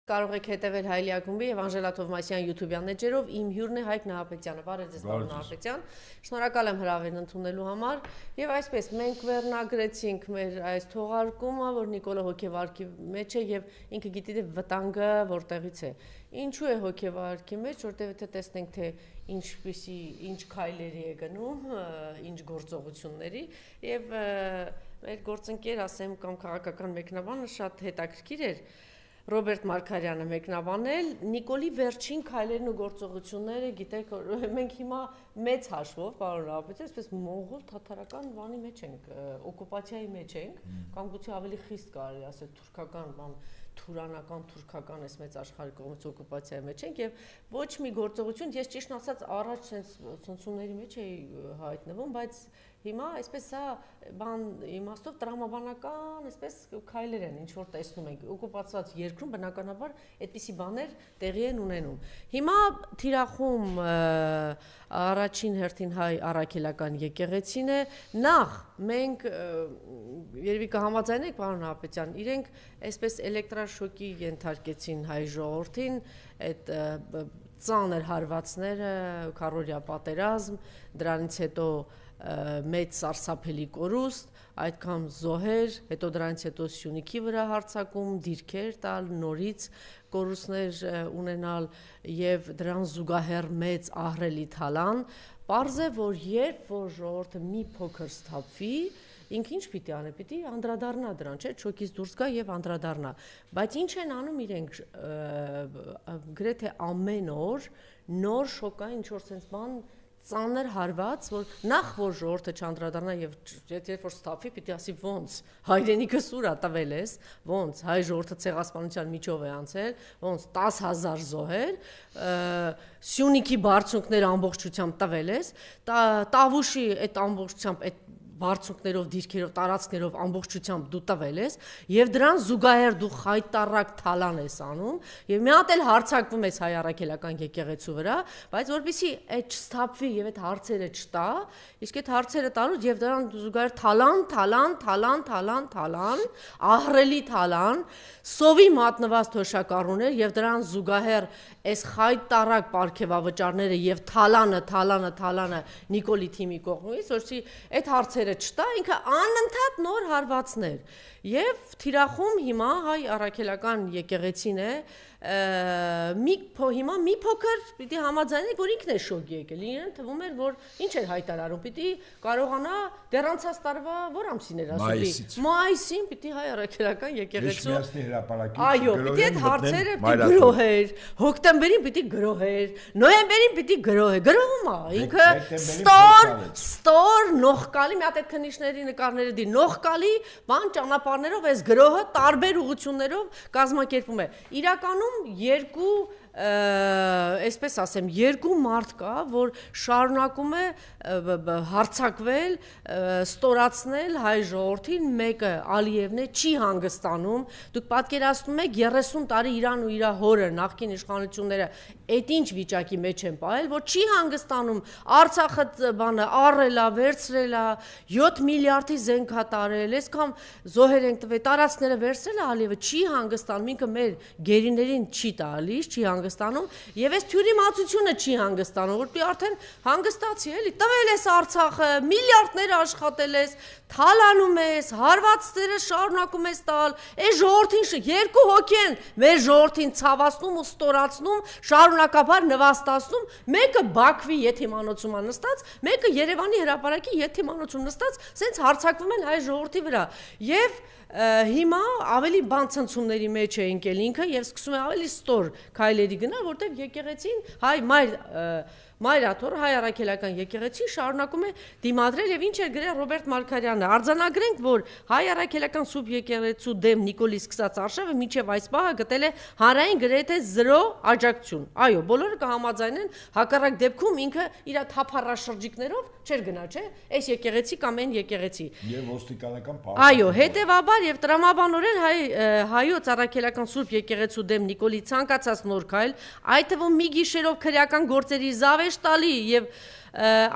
Կարող եք հետևել Հայլի ակումբի եւ Անժելա Թովմասյան YouTube-յան էջերով, իմ հյուրն է Հայկ Նահապետյանը, բարև ձեզ պարոն Նահապետյան, շնորհակալ եմ հրավերն ընդունելու համար եւ այսպես մենք վերնագրեցինք մեր այս թողարկումը, որ Նիկոլը հոգեվարքի մեջ է եւ ինքը գիտի թե վտանգը որտեղից է։ Ինչու է հոգեվարքի մեջ, որտեղ եթե տեսնենք թե ինչ քայլերի է գնում, ինչ գործողությունների եւ մեր գործընկեր, ասեմ, կամ քաղաքական մեկնաբանը շատ հետաքրքիր էր Ռոբերտ Մարգարյանը մեկնաբանել Նիկոլի վերջին քայլերն ու գործողությունները, գիտեք, մենք հիմա մեծ հաշվով, պարոն Նահապետյան, այսպես մոնղոլ թաթարական բանի մեջ ենք, օկուպացիայի մեջ ենք, կամ գուցե ավելի խիստ կարելի ասել թուրքական բան, թուրանական, թուրքական այս մեծ աշխարհի կողմից օկուպացիայի մեջ ենք եւ ոչ մի գործողություն, ես ճիշտ ասած առաջ ցնցումների մեջ էի հայտնվում, բայց հիմա այսպես սա բան իմաստով տրամաբանական այսպես քայլեր են ինչ որ տեսնում ենք օկուպացված երկրում բնականաբար այդպիսի բաներ տեղի են ունենում հիմա թիրախում առաջին հերթին հայ առաքելական եկեղեցին է նախ մենք երևի կհամաձայնենք պարոն Նահապետյան իրենք այսպես էլեկտրաշոկի ենթարկեցին հայ ժողովրդին այդ ծանր հարվածները քառորյա պատերազմ դրանից հետո մեծ սարսափելի կորուստ, այդքան զոհեր, հետո դրանից հետո Սյունիքի վրա հարձակում, դիրքեր տալ, նորից կորուստներ ունենալ եւ դրան զուգահեռ մեծ ահռելի թալան, պարզ է, որ երբ որ ժողովուրդը մի փոքր սթափվի, ինքը ինչ պիտի անի, պիտի անդրադառնա դրան, չէ, շոկից դուրս գա եւ անդրադառնա, բայց ինչ են անում իրենք գրեթե ամեն օր նոր շոկա ինչ որ sense բան ծանր հարված, որ նախ որ ժողովուրդը չանդրադառնա եւ երբ որ ստափի պիտի ասի ոնց հայրենիքս ուր է տվել ես, ոնց հայ ժողովուրդը ցեղասպանության միջով է անցել, ոնց 10,000 զոհեր, Սյունիքի բարձունքները ամբողջությամբ տվել ես, Տավուշի այդ ամբողջությամբ այդ բարձունքներով, դիրքերով, տարածքներով ամբողջությամբ դու տվել ես եւ դրան զուգահեռ դու խայտարակ թալան ես անում եւ մի հատ էլ հարցակվում ես հայ առաքելական եկեղեցու վրա, բայց որպեսզի այդ չստափվի եւ այդ հարցերը չտա, իսկ այդ հարցերը տալուց եւ դրան զուգահեռ թալան, ահռելի թալան, սովի մատնված թոշակառուներ եւ դրան զուգահեռ այս խայտարակ պարգևավճարները եւ թալանը Նիկոլի թիմի կողմից, որի այդ հարցերը չտա, ինքը անընդհատ նոր հարվածներ եւ թիրախում հիմա հայ առաքելական եկեղեցին է հիմա մի փոքր պիտի համաձայնենք որ ինքն է շոկի եկել իրեն թվում էր որ ինչ էր հայտարարում պիտի կարողանա դեռ անցած տարվա որ ամսին էր ասում մայիսին պիտի հայ առաքելական եկեղեցու այո պիտի այդ հարցերը պիտի գրոհեր հոկտեմբերին պիտի գրոհեր նոյեմբերին պիտի գրոհեր գրոհում է ինքը ստոր նողկալի մի հատ այդ քննիչների նկարները դի նողկալի բան ճանապարհներով այս գրոհը տարբեր ուղղություններով կազմակերպում է իրականում երկու այսպես ասեմ երկու մարդ կա որ շարունակում է հարցակվել ստորացնել հայ ժողովրդին մեկը Ալիևն է չի հանգստանում դուք պատկերացնում եք 30 տարի իրան ու իր հորը նախկին իշխանությունները այդ ինչ վիճակի մեջ են ողել որ չի հանգստանում Արցախը բանը առելա վերցրելա 7 միլիարդի զենք հա տարել այսքան զոհեր են տվել տարածքները վերցրել Ալիևը չի հանգստանում ինքը մեր գերիներին չի տալիս չի հանգստանում եւ այս թյուրիմացությունը չի հանգստանում որպեսզի արդեն հանգստացի էլի տվել ես Արցախը միլիարդներ աշխատել ես թալանում ես հարվածները շարունակում ես տալ այս ժողովրդին երկու հոգի են մեր ժողովրդին ցավացնում ու ստորացնում շարունակաբար նվաստացնում մեկը Բաքվի եթիմանոցում է նստած մեկը Երևանի հրապարակի եթիմանոցում նստած սենց հարցակվում են հայ ժողովրդի վրա եւ հիմա ավելի բան ցնցումների մեջ է ընկել ինքը եւ սկսում է ավելի ստոր քայլերի գնալ որտեվ եկեղեցին հայ Մայրաթոր հայ առաքելական եկեղեցին շարունակում է դիմադրել եւ ինչ է գրել Ռոբերտ Մարգարյանը արձանագրենք որ հայ առաքելական սուրբ եկեղեցու դեմ Նիկոլի սկսած արշավը մինչեւ այս պահը գտել է հանրային գրեթե 0 աջակցություն այո բոլորը կհամաձայնեն հակառակ դեպքում ինքը իր թափառաշրջիկներով չէր գնա չէ այս եկեղեցի կամ այն եկեղեցի եւ ոստիկանական այո հետեւաբար եւ տրամաբանորեն հայոց առաքելական սուրբ եկեղեցու դեմ Նիկոլի ցանկացած նոր քայլ այդ թվում մի գիշերով քրեական գործերի տալի եւ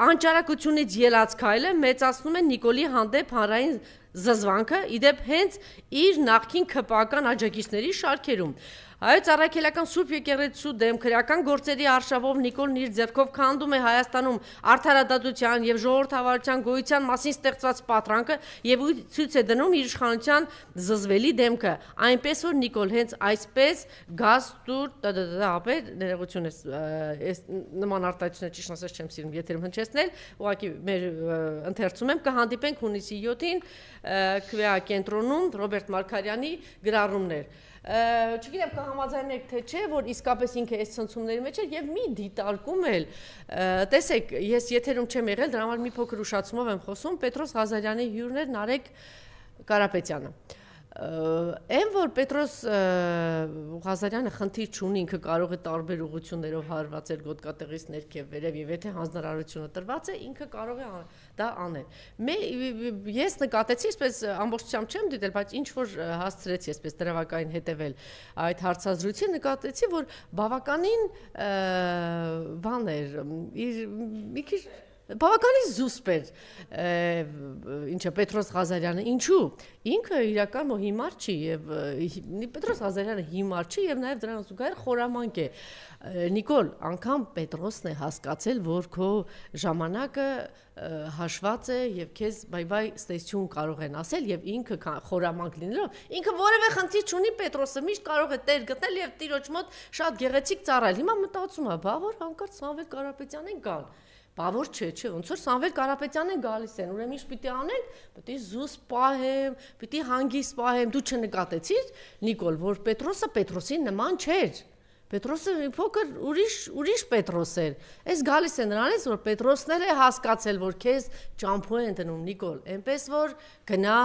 անճարակությունից ելած քայլը մեծացնում է Նիկոլի հանդեպ հանրային զզվանքը իդեպ հենց իր նախքին քպական աջակիցների շարքերում Հայոց առաքելական Սուրբ եկեղեցու դեմ քրեական գործերի արշավով Նիկոլն իր ձեռքով քանդում է Հայաստանում արդարադատության եւ ժողովրդավարության գոյության մասին ստեղծված պատրանքը եւ ցույց է դնում իր իշխանության զզվելի դեմքը այնպես որ Նիկոլ հենց այսպես գաստուր ապեր ներողություն ես նման արտահայտությունը ճիշտ ասած չեմ սիրում եթերում հնչեցնել ուղղակի մեր ընթերցում եմ կհանդիպենք հունիսի 7-ին քվեա կենտրոնում Ռոբերտ Մարգարյանի գրառումներ Չգիտեմ կհամաձայնեք թե չէ, որ իսկապես ինքը այս ցնցումների մեջ է եւ մի դիտարկում էլ տեսեք, ես եթերում չեմ եղել, դրա համար մի փոքր ուշացումով եմ խոսում Պետրոս Ղազարյանի հյուրներ Նարեկ Կարապետյանը Այն որ Պետրոս Ղազարյանը խնդիր չունի, ինքը կարող է տարբեր ուղղություններով հարվածել գոտկատեղից ներքև վերև եւ եթե հանձնարարությունը տրված է, ինքը կարող է դա անել։ Ես նկատեցի, այսպես ամբողջությամբ չեմ դիտել, բայց ինչ որ հասցրեցի, այսպես դրավակային հետևել այդ հարցազրույցին, նկատեցի, որ բավականին բան էր, մի քիչ Բավականին զուսպ էր ինչը Պետրոս Ղազարյանը ինչու ինքը իրական հիմար չի եւ Պետրոս Ղազարյանը հիմար չի եւ նաեւ դրան զուգահեռ խորամանկ է Նիկոլ անգամ Պետրոսն է հասկացել որ քո ժամանակը հաշված է եւ քեզ բայ ստեսություն կարող են ասել եւ ինքը խորամանկ լինելով ինքը որևէ խնդիր չունի Պետրոսը միշտ կարող է տեր գտնել եւ տիրոջ մոտ շատ գեղեցիկ ծառայել հիմա մտածում է բա որ հանկարծ Սամվել Կարապետյանին կան Բավոր չէ, ոնց որ Սամվել Կարապետյանն գալիս են, ուրեմն ինչ պիտի անենք, պիտի զուս պահեմ, պիտի հանգիստ պահեմ, դու չնկատեցիր, Նիկոլ, որ Պետրոսը Պետրոսին նման չէր։ Պետրոսը մի փոքր ուրիշ Պետրոս էր։ Այս գալիս է նրանից, որ Պետրոսն էլ է հասկացել, որ քեզ ճամփու են դնում Նիկոլ, այնպես որ գնա,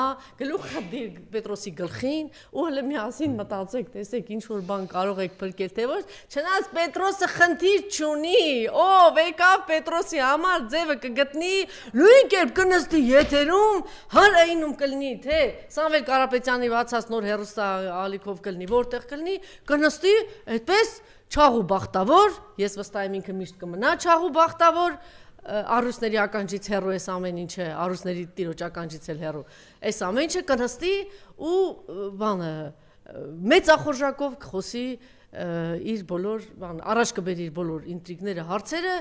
գլուխը դիր Պետրոսի գլխին, ու հələ միասին մտածեք, տեսեք ինչ որ բան կարող եք փրկել, թե ոչ, չնայած Պետրոսը խնդիր չունի, ով եկավ Պետրոսի համար ձևը կգտնի, նույն կերպ կնստի եթերում, հանրայինում կլինի, թե Սամվել Կարապետյանի վացած նոր հերոստա ալիքով կլինի, որտեղ կլինի, կնստի, այդպես Չաղ ու բախտավոր, ես վստահ եմ ինքը միշտ կմնա չաղ ու բախտավոր, առուսների ականջից հեռու էս ամեն ինչը, առուսների տիրոջ ականջից էլ հեռու, այս ամեն ինչը կնստի ու բանը մեծախորժակով կխոսի իր բոլոր առաջ կբերի իր բոլոր ինտրիգները, հարցերը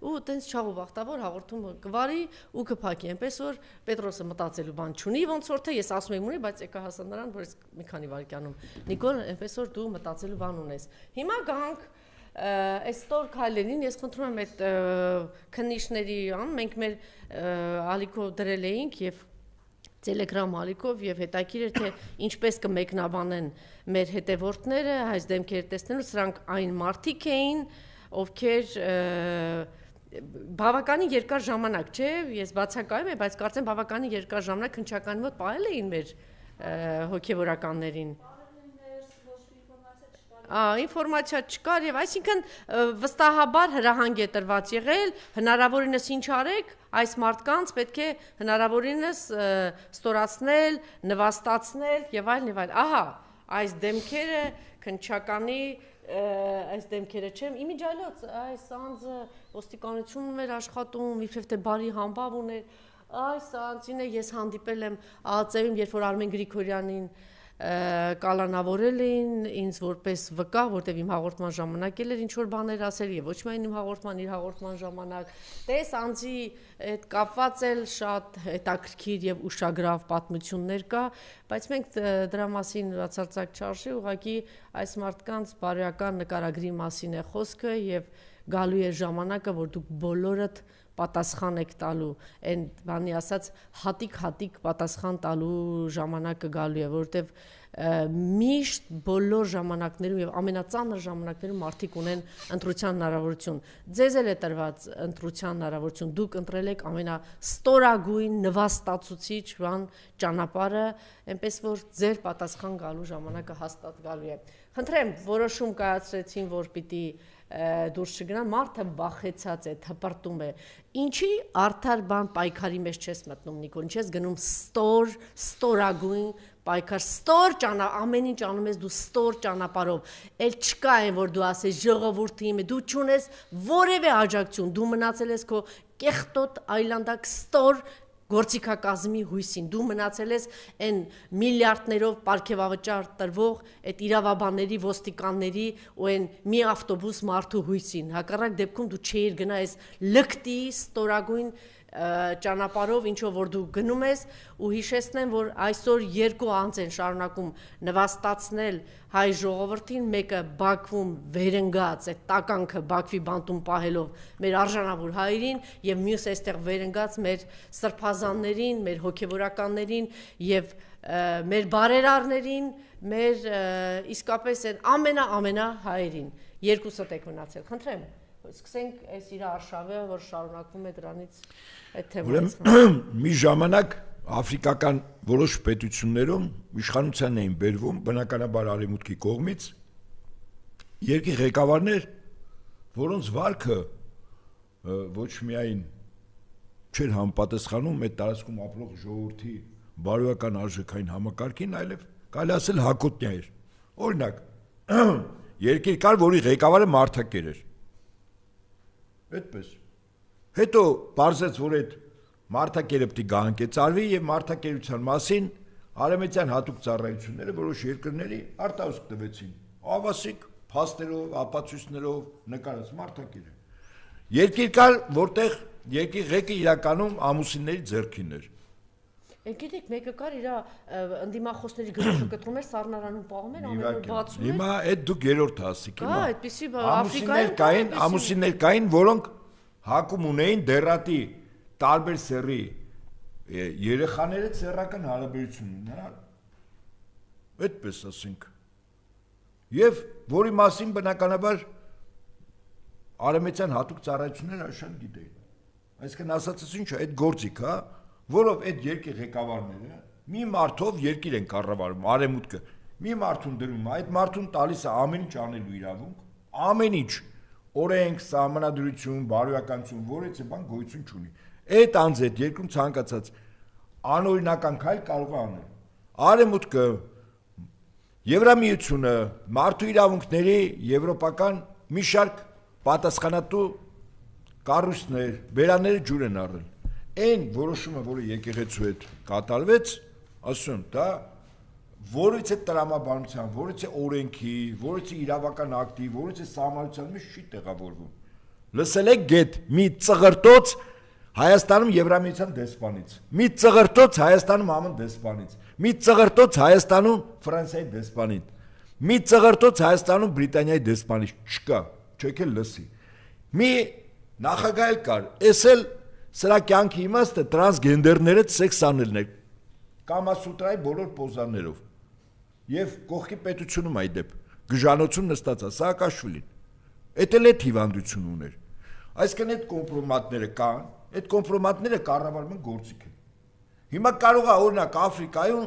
ու տենց չաղ ու բախտավոր հաղորդումը կվարի ու կփակի, այնպես որ Պետրոսը մտածելու բան չունի, ոնց որ թե ես ասում եմ ունի, բայց եկա հասա նրան, որ մի քանի վայրկյանում Նիկոլ, այնպես որ դու մտածելու բան ունես։ Հիմա գանք այս տոր քայլերին, ես խնդրում եմ այդ քննիչների մենք մեր ալիքով դրել էինք եւ Telegram ալիքով եւ հետաքրիր էր թե ինչպես կմեկնաբանեն մեր հետևորդները այս դեմքերը տեսնելու սրանք այն մարդիկ էին ովքեր բավականին երկար ժամանակ չէ ես բացակայում եմ բայց կարծեմ բավականին երկար ժամանակ քննչականի մոտ պահել էին մեր հոգեվորականներին ինֆորմացիա չկար եւ այսինքն վստահաբար հրահանգ է տրված եղել հնարավորինս ինչ արեք այս մարդկանց պետք է հնարավորինս ստորացնել, նվաստացնել եւ այլն եւ այլն ահա այս դեմքերը քնչականի այս դեմքերը չեմ իմիջայլոց այս անձը ոստիկանությունում էր աշխատում իբրև թե բարի համբավ ուներ այս անձին ես հանդիպել եմ ԱԱԾ-ում երբ որ Արմեն Գրիգորյանին կալանավորել էին ինձ որպես վկա, որտեվ իմ հաղորդման ժամանակ էր ինչ որ բաներ ասել եւ ոչ միայն իմ հաղորդման, իր հաղորդման ժամանակ, տես անձի այդ կապված էլ շատ հետաքրքիր եւ ուշագրավ պատմություններ կա, բայց մենք դրա մասին բացարձակ չարժի, ուղղակի այս մարդկանց բարոյական նկարագրի մասին է խոսքը եւ գալու է ժամանակը, որ դուք բոլորդ պատասխան եք տալու, այն բանի ասած հատիկ պատասխան տալու ժամանակը գալու է, որովհետև միշտ բոլոր ժամանակներում եւ ամենածանր ժամանակներում մարդիկ ունեն ընտրության հնարավորություն։ Ձեզ էլ է տրված ընտրության հնարավորություն, դուք ընտրել եք ամենաստորագույն նվաստացուցիչ բան ճանապարհը, այնպես որ ձեր պատասխան գալու ժամանակը հաստատ գալու է։ Խնդրեմ, որոշում կայացրեցին, որ պիտի դուրս չգնան, մարդը վախեցած է, թպրտում է։ Ինչի արդար բան պայքարի մեջ չես մտնում, Նիկոլ, ինչ ես գնում ստորագույն պայքար, ստոր ճանապարհ, ամեն ինչ անում ես դու ստոր ճանապարհով։ Էլ չկա այն, որ դու ասես ժողովուրդի իմը, դու չունես որևէ աջակցություն, դու մնացել ես քո կեղտոտ այլանդակ ստոր գործիքակազմի հույսին։ Դու մնացել ես այն միլիարդներով պարգևավճար տրվող այդ իրավաբանների, ոստիկանների ու այն մի ավտոբուս մարդու հույսին։ Հակառակ դեպքում դու չէիր գնա այս լկտի ստորագույն ճանապարհով, ինչով որ դու գնում ես, ու հիշեցնեմ, որ այսօր երկու անձ են շարունակում նվաստացնել հայ ժողովրդին, մեկը Բաքվում վերընկած, այդ տականքը Բաքվի բանտում պահելով մեր արժանավոր հայերին, եւ մյուս այստեղ վերընկած մեր սրբազաններին, մեր հոգեվորականներին եւ մեր բարերարներին, մեր իսկապես այն ամենա հայերին։ Երկուսդ եք մնացել, խնդրեմ։ Սկսենք այս իր արշավը, որ շարունակվում է դրանից այդ թեմանից։ Մի ժամանակ աֆրիկական որոշ պետություններում իշխանության էին բերվում բնականաբար արևմուտքի կողմից երկի ղեկավարներ, որոնց վարքը ոչ միայն չէր համապատասխանում այդ տարածքում ապրող ժողովրդի բարոյական արժեքային համակարգին, այլև կարելի ասել հակոտնյա էր։ Օրինակ, երկիր կար, որի ղեկավարը մարդակեր էր։ Այդպես։ Հետո բարձեց, որ այդ մարդակերը պետք է գահանկեցարվի եւ մարդակերության մասին արևմտյան հատուկ ծառայությունները որոշ երկրների արտահոսք տվեցին։ Ավասիկ փաստերով, ապացույցներով նկարած մարդակերը։ Երկիր կար, որտեղ երկի ղեկը իրականում ամուսինների ձեռքին էր։ Գիտեք, մեկը կար իր ընդդիմախոսների գլուխը կտրում էր, սառնարանում պահում էր, ամեն օր բացում էր։ Հիմա այդ դուք երրորդ հասիկ հիմա։ Այդպեսի Աֆրիկայում կային ամուսիններ կային, որոնք հակում ունեին դերատի տարբեր սեռի երեխաները սեռական հարաբերություն ունենալ։ Այդպես ասենք։ Եվ որի մասին բնականաբար արևմտյան հատուկ ծառայությունները շատ գիտեին։ Այսինքն ասածս ինչ է, այդ գործիք, հա, որով այդ երկի ղեկավարները մի մարդով երկիր են կառավարում, արևմուտքը մի մարդուն դրում, այդ մարդուն տալիս է ամեն ինչ անելու իրավունք, ամեն ինչ, օրենք, սահմանադրություն, բարոյականություն, որից է բան գոյություն չունի։ Այդ անձ այդ երկրում ցանկացած անօրինական քայլ կարող է անել։ Արևմուտքը, Եվրամիությունը, մարդու իրավունքների եվրոպական մի շարք պատասխանատու կառույցներ, բերանները ջուր են առել։ Այն որոշումը, որը եկեղեցու հետ կատարվեց, ասում, դա որից է տրամաբանության, որից է օրենքի, որից է իրավական ակտի, որից է սահմանության մեջ չի տեղավորվում։ Լսել եք գետ մի ծղրտոց Հայաստանում Եվրամիության դեսպանից, մի ծղրտոց Հայաստանում ԱՄՆ դեսպանից, մի ծղրտոց Հայաստանում Ֆրանսիայի դեսպանից, մի ծղրտոց Հայաստանում Բրիտանիայի դեսպանից չկա, չեք էլ լսի։ Մի նախագահ կար, էս էլ սրա կյանքի իմաստը տրանսգենդերները սեքս անելն է, Կամասուտրայի բոլոր պոզաներով, և կողքի պետությունում այդ դեպ, գժանոցում նստած է Սաակաշվիլին, էդ էլ էդ հիվանդություն ուներ, այսքան էդ կոմպրոմատները կան, այդ կոմպրոմատները կառավարման գործիք են, հիմա կարող է օրինակ Աֆրիկայում,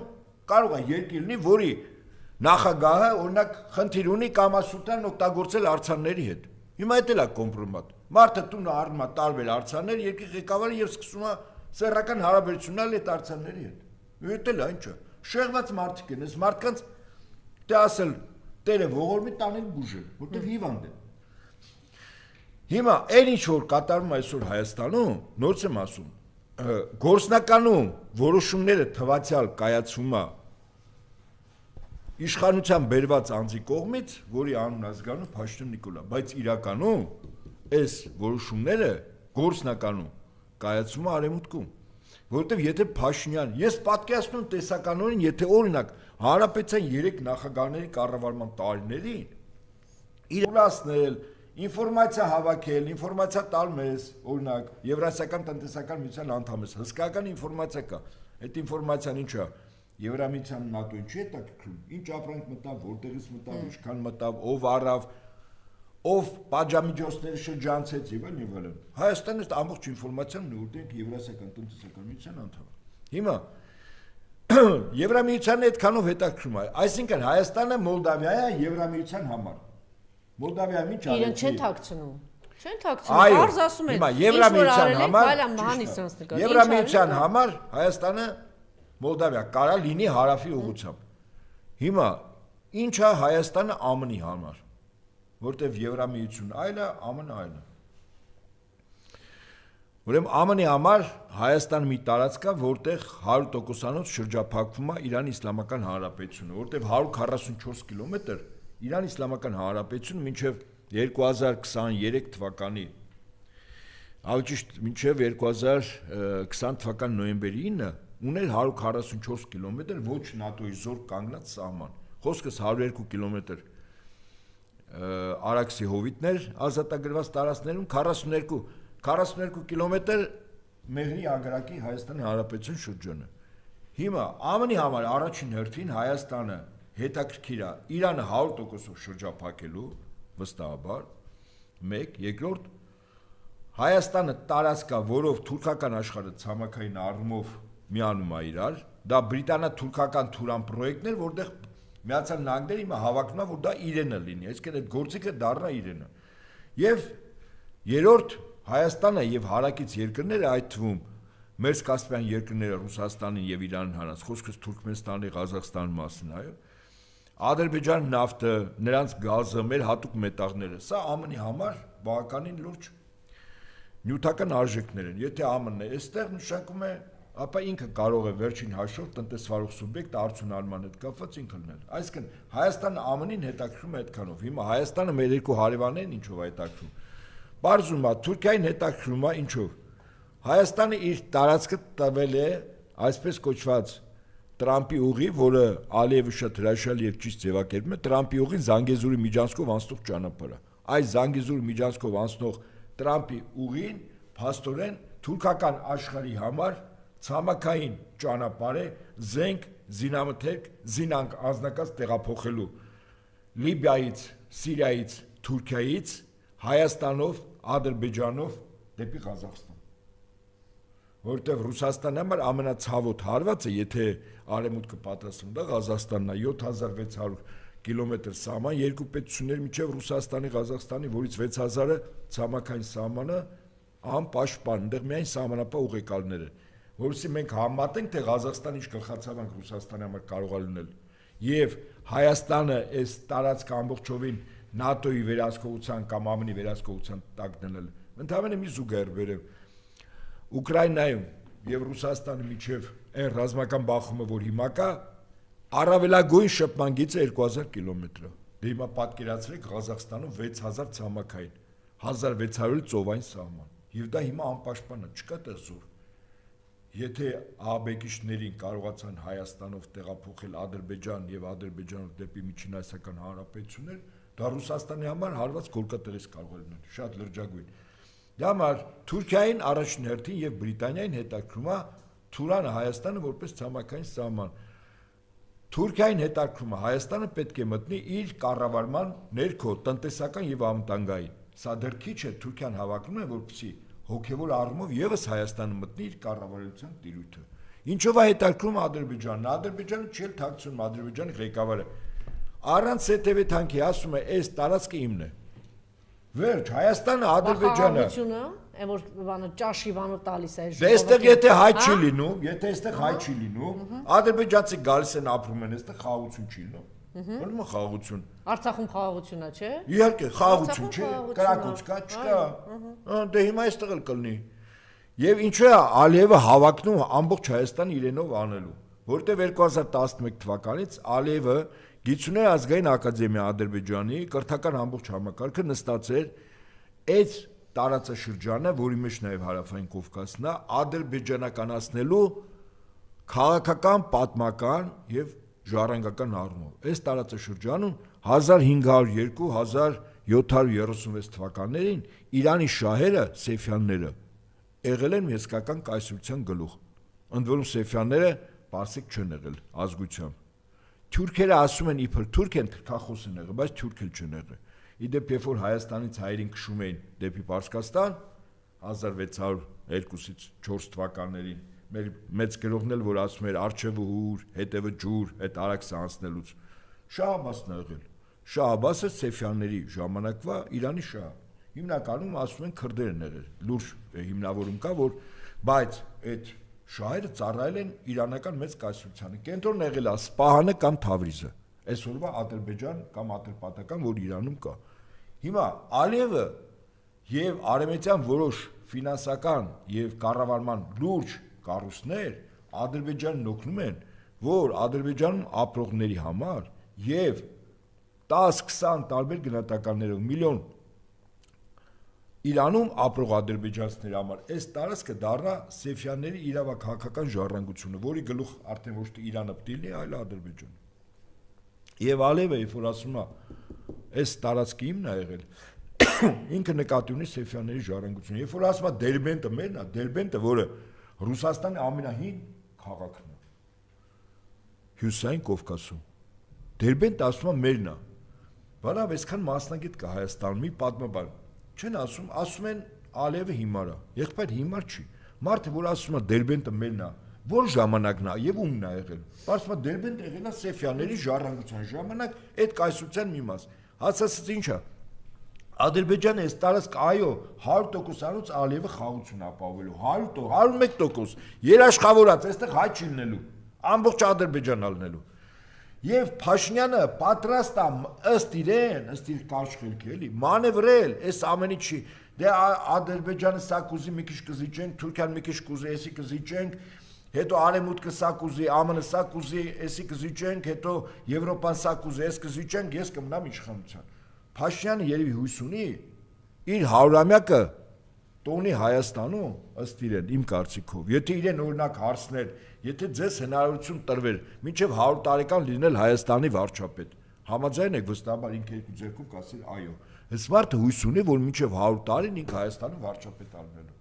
կարող է երկիր լինի, որի նախագահը օրինակ խնդիր ունի Կամասուտրան օգտագործել արձանների հետ, հիմա էդ էլ է կոմպրոմատ, մարդը տունը առնում է տարբեր արձաններ, երկրի ղեկավարը և սկսում է սեռական հարաբերություն ունենալ այդ արձանների հետ։ Այդ էլ է ինչ է։ Շեղված մարդիկ են, այս մարդկանց դե ասել տերը ողորմի տանել բուժել, որտեղ հիվանդ են։ Հիմա այն ինչ որ կատարվում է այսօր Հայաստանում, նորից եմ ասում, գործնականում որոշումները թվացial կայացվում է իշխանության բերված անձի կողմից, որի անունն ազգանունը Փաշինյան Նիկոլա, բայց իրականում այս որոշումները գործնականում կայացվում է արևմուտքում, որովհետև եթե Փաշինյան, ես պատկերացնում եմ տեսականորեն, եթե օրինակ հանրապետության 3 նախագահների կառավարման տարիներին իրացնել, ինֆորմացիա հավաքել, ինֆորմացիա տալ մեզ, օրինակ Եվրասիական տնտեսական միության անդամ ես, հսկայական ինֆորմացիա կա, այդ ինֆորմացիան ինչ է, Եվրամիության ՆԱՏՕ-ին չի հետաքրքրում, ինչ ապրանք մտավ, որտեղից մտավ, ինչքան մտավ, ով առավ, ով պատժամիջոցները շրջանցեց եւ այլն։ Հայաստանը ամբողջ ինֆորմացիան նորտենք Եվրասիական տնտեսական միության անդամ։ Հիմա Եվրամիության այդքանով հետաքրքրում է, այսինքն Հայաստանը Մոլդավիա է Եվրամիության համար։ Մոլդավիայում ինչ արեցի։ Իրեն չեն թաքցնում։ Չեն թաքցնում, արզ ասում են։ Հիմա Եվրամիության համար, Եվրամիության համար Հայաստանը Մոլդավիա կարա լինի հարավի ուղղությամբ։ Հիմա ինչ է Հայաստանը ԱՄՆ-ի համար, որտեվ Եվրամիություն այլ է, ԱՄՆ այլ է։ Ուրեմն ԱՄՆ-ի համար Հայաստան մի տարածք կա, որտեղ 100%-անոց շրջափակվում է Իրանի Իսլամական Հանրապետությունը, որտեղ 144 կիլոմետր Իրանի Իսլամական Հանրապետությունը մինչև 2023 թվականի, ավելի ճիշտ մինչև 2020 թվականի նոյեմբերի 9-ը ուներ 144 կիլոմետր ոչ ՆԱՏՕ-ի զորք կանգնած սահման։ Խոսքս 102 կիլոմետր Արաքսի հովիտներ ազատագրված տարածքներում 42 կիլոմետր Մեղրի ագարակի Հայաստանի Հանրապետության շրջանը։ Հիմա ԱՄՆ-ի համար առաջին հերթին Հայաստանը հետաքրքիր է Իրանը 100%-ով շրջափակելու վստահաբար, 1, երկրորդ Հայաստանը տարածք է, որով թուրքական աշխարհը ցամաքային առումով միանում է իրար, դա բրիտանա-թուրքական Թուրան պրոյեկտն էր, որտեղ Միացյալ Նահանգները հիմա հավակնում է, որ դա իրենը լինի, այսինքն այդ գործիքը դառնա իրենը։ Եվ երրորդ Հայաստանը եւ հարակից երկրները, այդ թվում Մերկասպիան երկրները Ռուսաստանին եւ Իրանին հանած, խոսքս Թուրքմենստանի, Ղազախստանի մասին, այո։ Ադրբեջան նավթը, նրանց գազը, մեր հատուկ մետաղները, սա ԱՄՆ-ի համար բավականին լուրջ նյութական արժեքներ են։ Եթե ԱՄՆ-ն է այստեղ նշանակում է, ապա ինքը կարող է վերջին հաշվով տնտեսվարող սուբյեկտը արդյունալման հետ կապված ինքը լինել։ Այսինքն Հայաստանը ԱՄՆ-ին հետաքրքրում է այդքանով։ Հիմա Հայաստանը մեր երկու հարևաններին ինչով է հետաքրքրում։ Բարձում է Թուրքիային հետաքրքրում է ինչով։ Հայաստանը իր տարածքը տվել է այսպես կոչված Տրամպի ուղի, որը Ալիևը շատ հրաշալի եւ ճիշտ ձևակերպում է, Տրամպի ուղին Զանգեզուրի միջանցքով անցնող ճանապարհը։ Այս Զանգեզուրի միջանցքով անցնող Տրամպի ուղին փաստորեն թուրքական աշխարհի համար ցամաքային ճանապարհ է զենք, զինամթերք, զինանք անձնակաց տեղափոխելու Լիբիայից, Սիրիայից, Թուրքիայից, Հայաստանով, Ադրբեջանով դեպի Ղազախստան։ Որտեղ Ռուսաստանի համար ամենացավոտ հարվածը, եթե արևմուտքը պատասխանում դա Ղազախստանն է, 7600 կիլոմետր սահման, երկու պետություններ միջև Ռուսաստանի, Ղազախստանի, որից 6000-ը ցամաքային սահմանը անպաշտպան, այնտեղ միայն սահմանապահ ուղեկալներ են, որովհետեւ մենք համատենք, թե Ղազախստանը ինչ գլխացավանք Ռուսաստանի համար կարող է լինել, եւ Հայաստանը այս տարածքը ամբողջովին ՆԱՏՕ-ի վերահսկողության կամ ԱՄՆ-ի վերահսկողության տակ դնել։ Ընդհանրապես մի զուգահեռ բերեմ Ուկրաինայում եւ Ռուսաստանի միջև այն ռազմական բախումը, որ հիմա կա, առավելագույն շփման գիծը 2000 կիլոմետր է։ Դե հիմա պատկերացրեք Ղազախստանում 6000 ցամաքային, 1600 ծովային սահման։ Եվ դա հիմա անպաշտպան է, չկա տեղ զոր։ Եթե ահաբեկիչներին կարողացան Հայաստանով տեղափոխել Ադրբեջան եւ Ադրբեջանով դեպի Միջինասիական Հանրապետություններ, դա Ռուսաստանի համար հարված գոլկատերես կարող է լինել, շատ լրջագույն։ Դա համար Թուրքիային առաջին հերթին եւ Բրիտանիային հետաքրքրում է Թուրանը Հայաստանը որպես ցամաքային սահման։ Թուրքիային հետաքրքրում է Հայաստանը պետք է մտնի իր կառավարման ներքո տնտեսական եւ անվտանգային։ Սա դեռ քիչ է, Թուրքիան հավակնում է, որպեսզի հոգեվոր առումով եւս Հայաստանը մտնի իր կառավարության տիրույթը։ Ինչով է հետաքրքրում Ադրբեջանն։ Ադրբեջանը չի թաքցնում, Ադրբեջանի ղեկավարը առանց ՍՏՎ թանկի ասում է, այս տարածքը իմն է։ Վերջ, Հայաստանը, Ադրբեջանը։ Այն որ բանը ճաշի բանով տալիս է։ Դե այստեղ եթե հայ չի լինում, եթե այստեղ հայ չի լինում, ադրբեջանցի գալիս են ապրում են, այստեղ խաղաղություն չի լինում։ Ո՞րն է խաղաղություն։ Արցախում խաղաղություն է, չէ։ Իհարկե, խաղաղություն չէ, կրակոց կա, չկա։ Դե հիմա այստեղ էլ կլինի։ Եվ ինչու է Ալիևը հավակնում ամբողջ Հայաստանը իրենով անելու, որտեղ 2011 թվականից Ալիևը Գիտությունների ազգային ակադեմիա Ադրբեջանի կրթական ամբողջ համակարգը նստած էր այդ տարածաշրջանը, որի մեջ նաև հարավային Կովկասն է, ադրբեջանականացնելու քաղաքական, պատմական եւ ժառանգական առումով։ Այս տարածաշրջանում 1502-1736 թվականներին Իրանի շահերը, Սեֆյանները եղել են հսկական կայսրության գլուխ։ Ընդ որում Սեֆյանները պարսիկ չեն եղել ազգությամբ։ Թուրքերը ասում են իբր թուրք են թրքախոս են եղել, բայց թուրք էլ չեն եղել։ Իդեպ երբ որ Հայաստանից հայերին քշում էին դեպի Պարսկաստան 1602-ից 4 թվականներին մեր մեծ գրողն էլ որ ասում էր արջևը հուր, հետևը ջուր, այդ արաքսը անցնելուց Շահ-Աբբասն է եղել։ Շահ-Աբբասը Սեֆյանների ժամանակվա Իրանի շահ։ Հիմնականում ասում են քրդեր են եղել։ Լուրջ հիմնավորում կա, որ բայց այդ շահերը ծառայել են իրանական մեծ կայսրությանը։ Կենտրոնն եղել է Սպահանը կամ Թավրիզը։ Այսօրվա Ադրբեջան կամ Ատրպատական, որ Իրանում կա։ Հիմա Ալիևը եւ արևմտյան որոշ ֆինանսական եւ կառավարման լուրջ կառույցներ Ադրբեջանին օգնում են, որ Ադրբեջանում ապրողների համար եւ 10-20 տարբեր գնահատականներով միլիոն Իրանում ապրող ադրբեջանցիների համար այս տարածքը դառնա Սեֆյանների իրավաքաղաքական ժառանգությունը, որի գլուխ արդեն ոչ թե Իրանը պետք է լինի, այլ Ադրբեջանը։ Եվ Ալիևը, երբ որ ասում է, այս տարածքը իմն է եղել, ինքը նկատի ունի Սեֆյանների ժառանգությունը։ Երբ որ ասում է Դերբենտը մերն է, Դերբենտը, որը Ռուսաստանի ամենահին քաղաքն է, Հյուսիսային Կովկասում, Դերբենտը ասում է մերն է։ Բանավ այսքան մասնագետ կա Հայաստանում, մի պատմաբան չեն ասում են Ալիևը հիմար է, եղբայր հիմար չի, մարդը որ ասում է Դերբենտը մերն է, որ ժամանակն է եւ ումն է եղել, ասում է Դերբենտը եղել է Սեֆյանների ժառանգության ժամանակ, այդ կայսրության մի մաս, հասածից ինչ է, Ադրբեջանը այս տարածք այո 100%-անոց Ալիևը խաղություն ապահովելու, 101%, երաշխավորած, այստեղ հայ չի լինելու, ամբողջ Ադրբեջան ալնելու Եվ Փաշինյանը պատրաստ է ըստ իրեն, ըստ իր կարճ խելքի էլի, մանևրել, այս ամենի չի, դե Ադրբեջանը սա կուզի մի քիչ կզիջենք, Թուրքիան մի քիչ կուզի, էսի կզիջենք, հետո Արևմուտքը սա կուզի, ԱՄՆ սա կուզի, էսի կզիջենք, հետո Եվրոպան սա կուզի, էս կզիջենք, ես կմնամ իշխանության։ Փաշինյանը երևի հույս ունի իր 100-ամյակը տոնի Հայաստանում, ըստ իրեն, իմ կարծիքով, եթե իրեն օրինակ հարցներ, եթե ձեզ հնարավորություն տրվեր, մինչև 100 տարեկան լինել Հայաստանի վարչապետ, համաձայն եք վստահաբար ինքը երկու ձեռքով կասել այո, այս մարդը հույս ունի, որ մինչև 100 տարին ինքը Հայաստանում վարչապետ ալնելու,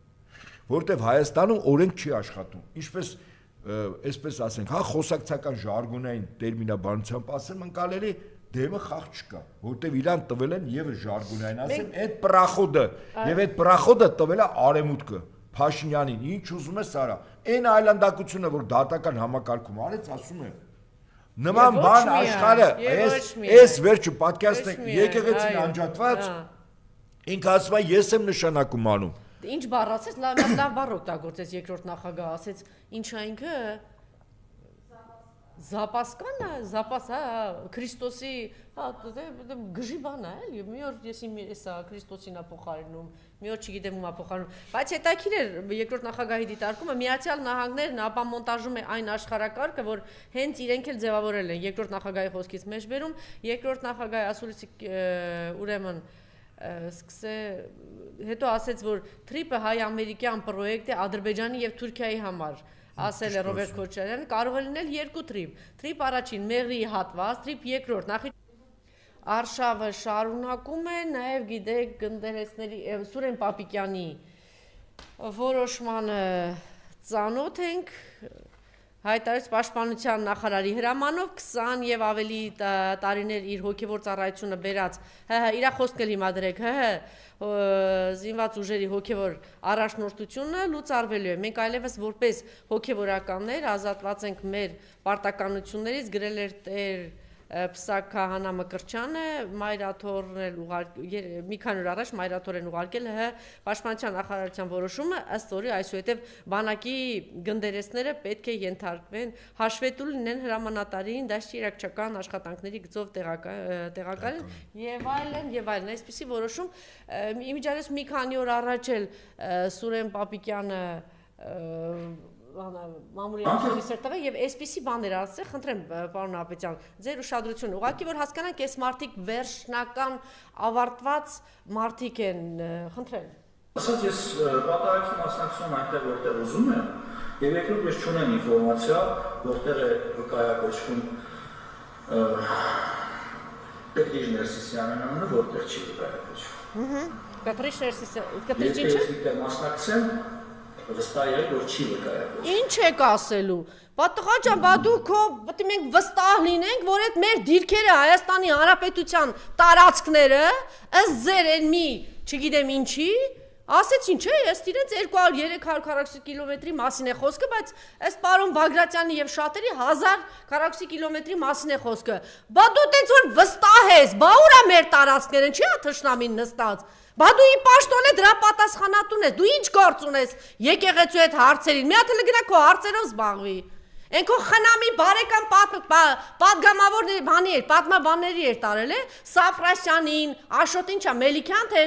որովհետև Հայաստանում օրենք չի աշխատում, ինչպես այսպես ասենք, հա խոսակցական ժարգոնային տերմինաբանությամբ ասեմ, ընկալելի դեմը խաղ չկա, որտեվ իրան տվել են եւ ժարգոնային ասեմ, այդ պրախոդը եւ այդ պրախոդը տվել է Արևմուտքը Փաշինյանին, ինչ ուզում է սարա։ Այն այլանդակությունը, որ դատական համակարգում արեց, ասում է նման բան աշխարհը, այս վերջը պատկերացնեք, եկեղեցին անջատված, ինքը ասում է ես եմ նշանակում անում։ Ինչ բառ ասեց, լավ բառ օգտագործեց երկրորդ նախագահը, ասեց, ինչ է ինքը Զապասկանը, զապաս, հա, Քրիստոսի, հա, գժի բան է, էլի, մի օր ես իմ էսա Քրիստոսին ա փոխարինում, մի օր չգիտեմ ում ա փոխարինում, բայց հետաքրքիր էր երկրորդ նախագահի դիտարկումը, Միացյալ Նահանգներն ապամոնտաժում է այն աշխարհակարգը, որ հենց իրենք էլ ձևավորել են, երկրորդ նախագահի խոսքից մեջ բերում, երկրորդ նախագահի ասուլիսի ուրեմն սկսե հետո ասեց, որ TRIP-ը հայ-ամերիկյան պրոյեկտ է Ադրբեջանի եւ Թուրքիայի համար ասել է Ռոբերտ Քոչարյանը, կարող է լինել երկու TRIP, TRIP առաջին Մեղրիի հատված, TRIP երկրորդ, Արշավը շարունակում է, նաև գիտեք գնդերեսների Սուրեն Պապիկյանի որոշմանը ծանոթ ենք, հայտարարեց Պաշտպանության նախարարի հրամանով 20 եւ ավելի տարիներ իր հոգեվոր ծառայությունը բերած, իր խոսքն էլ հիմա դրեք, զինված ուժերի հոգեվոր առաջնորդությունը լուծարվելու է։ Մենք այլևս որպես հոգեվորականներ ազատված ենք մեր պարտականություններից, գրել էր Տեր Պսակ Քահանա Մկրտչյանը, Մայրաթորն էլ մի քանի օր առաջ Մայրաթորն ուղարկել է Պաշտպանության նախարարության որոշումը, ըստ որի այսուհետև բանակի գնդերեսները պետք է ենթարկվեն, հաշվետու լինեն հրամանատարին, դաշտիարակչական աշխատանքների գծով տեղակայել եւ այլն, այսպիսի որոշում իմիջիայլոց մի քանի օր առաջ էլ Սուրեն Պապիկյանը մամուլի ասուլիսեր տվել եւ այսպիսի բաներ ասել, խնդրեմ պարոն Ապետյան, ձեր ուշադրությունը, ուղղակի որ հասկանանք, այս մարդիկ վերջնական ավարտված մարդիկ են, խնդրեմ։ Ասած ես պատահական մասնակցում այնտեղ որտեղ ուզում եմ, եւ երկրորդ ես չունեմ ինֆորմացիա, որտեղ է վկայակոչվում Պետրիժ Ներսիսյանն անունը, որտեղ չի վկայակոչվում։ Պետրիժ Ներսիսյան, Պետրիժը մասնակցեմ վստահ եք, որ չի վկայակոչվում։ Ինչ եք ասելու։ Տղա ջան, բա դուք պետք է մենք վստահ լինենք, որ այդ մեր դիրքերը Հայաստանի Հանրապետության տարածքները ըստ ձեր այն մի, չգիտեմ ինչի, ասեց ինչ է, ըստ իրենց 200-300 կիլոմետրի մասին է խոսքը, բայց ըստ պարոն Բագրատյանի եւ շատերի 1000 կիլոմետրի մասին է խոսքը։ Բա դու տենց որ վստահ ես, բա ուր է մեր տարածքները, չի է թշնամին նստած։ Բա դու ի պաշտոն է դրա պատասխանատուն ես, դու ինչ գործ ունես եկեղեցու հետ հարցերին, մի հատ էլ գնա քո հարցերով զբաղվի։ Ենքո խնամի բարեկամ պատգամավոր բանի էր, պատմաբանների էր տարել է, Սաֆրասյանին, Աշոտին չա, Մելիքյան, թե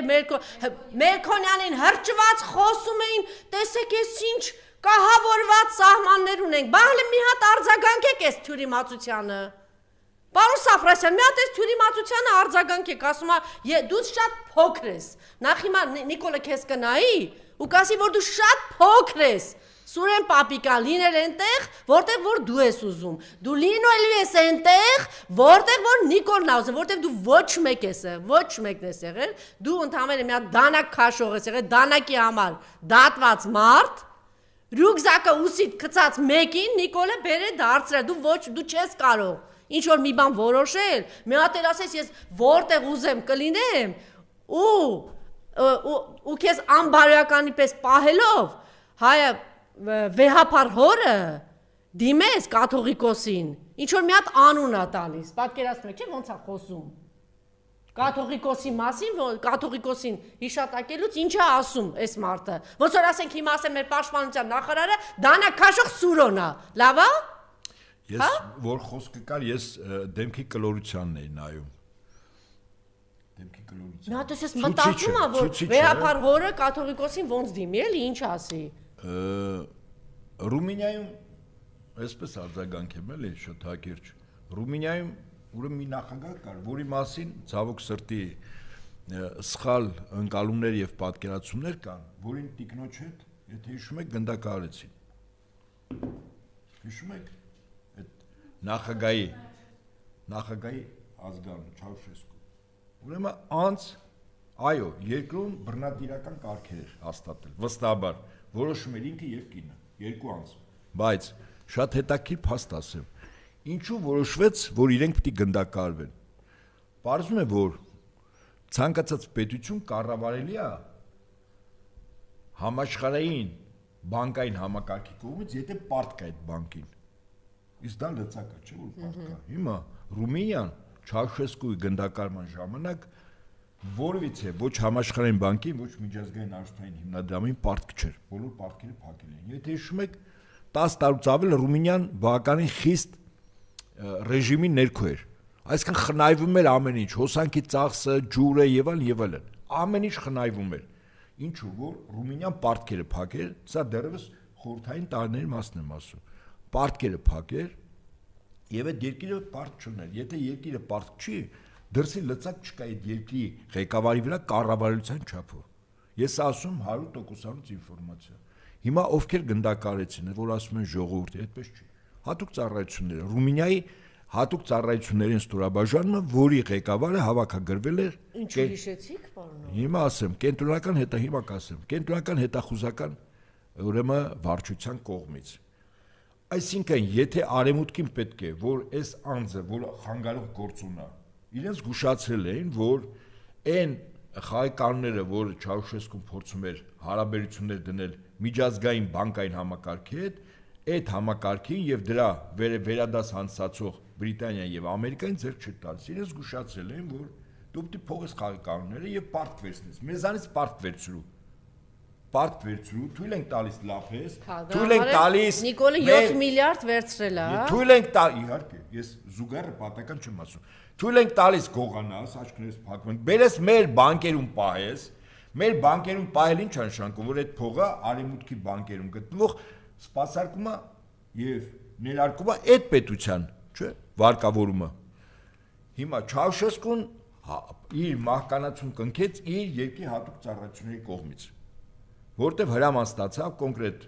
Մելքոնյանին հրճված խոսում էին, տեսեք ես ինչ կահավորված սահմաններ ունենք, բահլը մի հատ արձագանքեք ես թյուրիմացությանը, Պարոն Սաֆրասյան, մի հատ ես թյուրիմացությանը արձագանքեք, ասում է, դու շատ փոքր ես, նախ հիմա Նիկոլը քեզ կնայի, ու կասի, որ դու շատ փոքր ես, Սուրեն պապիկան լինել ենտեղ, որտեղ որ դու ես ուզում, դու լինելու ես ենտեղ, որտեղ որ Նիկոլն է ուզում, որտեղ դու ոչ մեկ ես եղել, ոչ մեկն ես եղել, դու ընդհանրապես մի հատ դանակ քաշող ես եղել, դանակի համար դատված մարդ, ռյուկզակը ուսիդ գցած մեկին Նիկոլը բերե դարձրել, դու չես կարող Ինչ որ մի բան որոշել, մի հատ էլ ասես ես որտեղ ուզեմ կլինեմ ու քեզ անբարոյականի պես պահելով հայը վեհապար հորը դիմես կաթողիկոսին, ինչ որ մի հատ անուն է տալիս, պատկերացնում եք, չէ՞ ոնց է խոսում։ Կաթողիկոսի մասին, կաթողիկոսին հիշատակելուց ինչ է ասում այս մարդը։ Ոնց որ ասենք հիմա ասեմ մեր պաշտպանության նախարարը դանակ քաշող Սուրոն է, լավ է։ Ես որ խոսքը կար, ես դեմքի կլորությանն էի նայում։ Դեմքի կլորության։ Նա դες ես մտածում ա որ վեհապար հորը կաթողիկոսին ոնց դիմի էլի ինչ ասի։ Ռումինիայում այսպես արձագանք եմ էլի շատ հակիրճ։ Ռումինիայում ուրեմն մի նախագահ կար, որի մասին ցավոք սրտի սխալ ընկալումներ եւ պատկերացումներ կան, որին տիկնոջ հետ, եթե հիշում եք, գնդակահարեցին։ Հիշում եք Նախագահի ազգանուն Չաուշեսկու։ Ուրեմն անց այո, երկրում բռնատիրական կարգեր էր հաստատել, վստահաբար, որոշում էր ինքը եւ կինը, երկու անց։ Բայց շատ հետաքրքիր փաստ ասեմ, ինչու որոշվեց, որ իրենք պիտի գնդակահարվեն։ Պարզվում է, որ ցանկացած պետություն կառավարելի է համաշխարհային բանկային համակարգի կողմից, եթե պարտք է այդ բանկին։ Իսկ դա լծակա չէ որ պարտքա։ Հիմա Ռումինիան Չաուշեսկուի գնդակարման ժամանակ որևիցե ոչ համաշխարհային բանկին, ոչ միջազգային արժութային հիմնադրամին պարտք չէր։ Բոլոր պարտքերը փակել էին։ Եթե հիշում եք 10 տարուց ավել Ռումինիան բավականին խիստ ռեժիմի ներքո էր։ Այսինքն խնայվում էր ամեն ինչ, հոսանքի ծախսը, ջուրը եւ այլն։ Ամեն ինչ խնայվում էր։ Ինչու որ Ռումինիան պարտքերը փակել, սա դեռևս խորհրդային տարիների մասն եմ ասում։ Պարտքերը փակեր եւ այդ երկիրը պարտք չուներ։ Եթե երկիրը պարտք չի, դրսի լծակ չկա այդ երկրի ղեկավարի վրա կառավարության չափով։ Ես ասում 100% ինֆորմացիա։ Հիմա ովքեր գնդակարեցին, որ ասում են ժողովուրդի, այդպես չի։ Հատուկ ծառայությունները, Ռումինիայի հատուկ ծառայություններին ստորաբաժանումը, որի ղեկավարը հավաքագրվել էր։ Ինչու հիշեցիք, պարոն։ Հիմա ասեմ, կենտրոնական հիմա կասեմ, կենտրոնական հետախուզական ուրեմն վարչության կողմից։ Այսինքն, եթե արևմուտքին պետք է, որ այս անձը, որ խանգարող գործուն է, իրենց զգուշացրել էին, որ այն խաղականները, որ Չաուշեսկուն փորձում էր հարաբերություններ դնել միջազգային բանկային համակարգի հետ, այդ համակարգին եւ դրա վերադաս հանձնացող Բրիտանիան եւ Ամերիկային ձեռք չտալիս։ Իրենց զգուշացրել են, որ դու պետք է փողես խաղականները եւ պարտք վերցնես։ Մեզանից պարտք վերցրու։ Պարտք վերցրու, թույլ ենք տալիս լափես, թույլ ենք տալիս Նիկոլը 7 միլիարդ վերցրել է, հա։ Թույլ ենք տալիս, իհարկե, ես զուգահեռ պատական չեմ ասում։ Թույլ ենք տալիս գողանաս, աչքներս փակում են։ Բերես մեր բանկերում պահես, մեր բանկերում պահել ինչ է նշանակում, որ այդ փողը արևմուտքի բանկերում գտնվող սպասարկումը եւ ներարկումը այդ պետության, չէ՞, վարկավորումը։ Հիմա Չաուշեսկուն իր մահկանացուն կնքեց իր երկրի հատուկ ծառայությունների կողմից, որտեղ հրաման ստացավ կոնկրետ